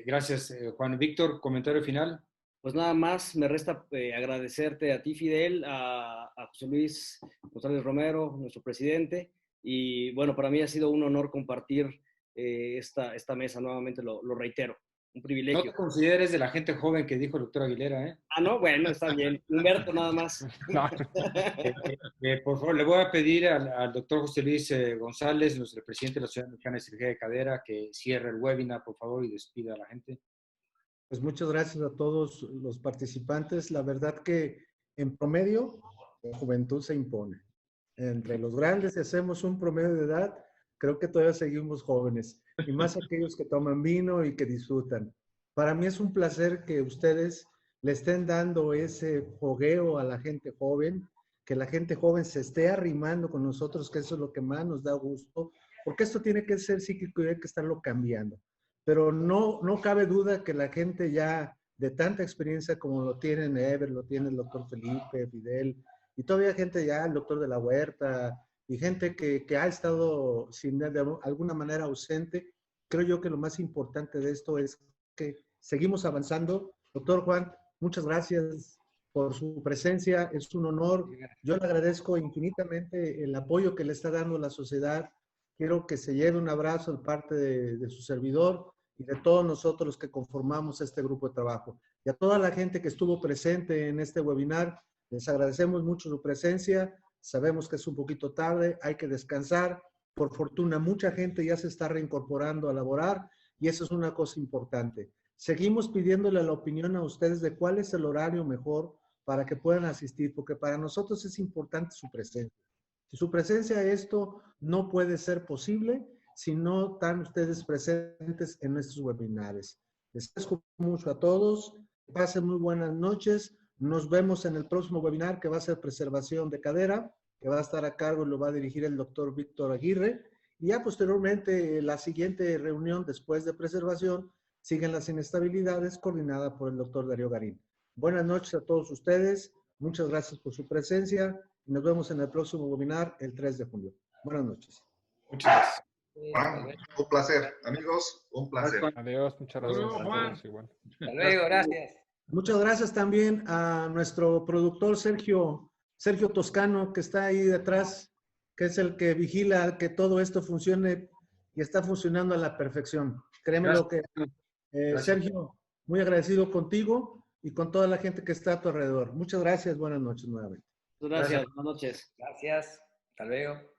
Gracias, Juan. Víctor, comentario final. Pues nada más, me resta agradecerte a ti, Fidel, a José Luis González Romero, nuestro presidente, y bueno, para mí ha sido un honor compartir esta mesa, nuevamente lo reitero, un privilegio. No te consideres de la gente joven que dijo el doctor Aguilera, ¿eh? Ah, no, bueno, está bien, Humberto nada más. No. Por favor, le voy a pedir al doctor José Luis González, nuestro presidente de la Sociedad Mexicana de Cirugía de Cadera, que cierre el webinar, por favor, y despida a la gente. Pues muchas gracias a todos los participantes. La verdad que en promedio la juventud se impone. Entre los grandes, si hacemos un promedio de edad, creo que todavía seguimos jóvenes. Y más aquellos que toman vino y que disfrutan. Para mí es un placer que ustedes le estén dando ese fogueo a la gente joven, que la gente joven se esté arrimando con nosotros, que eso es lo que más nos da gusto, porque esto tiene que ser cíclico y hay que estarlo cambiando. Pero no cabe duda que la gente ya de tanta experiencia como lo tienen Ever, lo tiene el doctor Felipe, Fidel, y todavía gente ya, el doctor de la Huerta, y gente que ha estado de alguna manera ausente, creo yo que lo más importante de esto es que seguimos avanzando. Doctor Juan, muchas gracias por su presencia, es un honor. Yo le agradezco infinitamente el apoyo que le está dando la sociedad. Quiero que se lleve un abrazo de parte de su servidor y de todos nosotros los que conformamos este grupo de trabajo. Y a toda la gente que estuvo presente en este webinar, les agradecemos mucho su presencia. Sabemos que es un poquito tarde, hay que descansar. Por fortuna, mucha gente ya se está reincorporando a laborar y eso es una cosa importante. Seguimos pidiéndole la opinión a ustedes de cuál es el horario mejor para que puedan asistir, porque para nosotros es importante su presencia. Si su presencia, esto no puede ser posible si no están ustedes presentes en nuestros webinares. Les agradezco mucho a todos. Pasen muy buenas noches. Nos vemos en el próximo webinar que va a ser preservación de cadera, que va a estar a cargo y lo va a dirigir el doctor Víctor Aguirre. Y ya posteriormente, la siguiente reunión después de preservación, siguen las inestabilidades coordinada por el doctor Darío Garín. Buenas noches a todos ustedes. Muchas gracias por su presencia. Nos vemos en el próximo webinar el 3 de julio. Buenas noches. Muchas gracias. Un placer, amigos, un placer. Adiós, muchas gracias. Juan. Hasta luego, gracias. Muchas gracias también a nuestro productor Sergio Toscano, que está ahí detrás, que es el que vigila que todo esto funcione y está funcionando a la perfección. Créemelo que, Sergio, muy agradecido contigo y con toda la gente que está a tu alrededor. Muchas gracias, buenas noches nuevamente. Gracias, buenas noches. Gracias, hasta luego.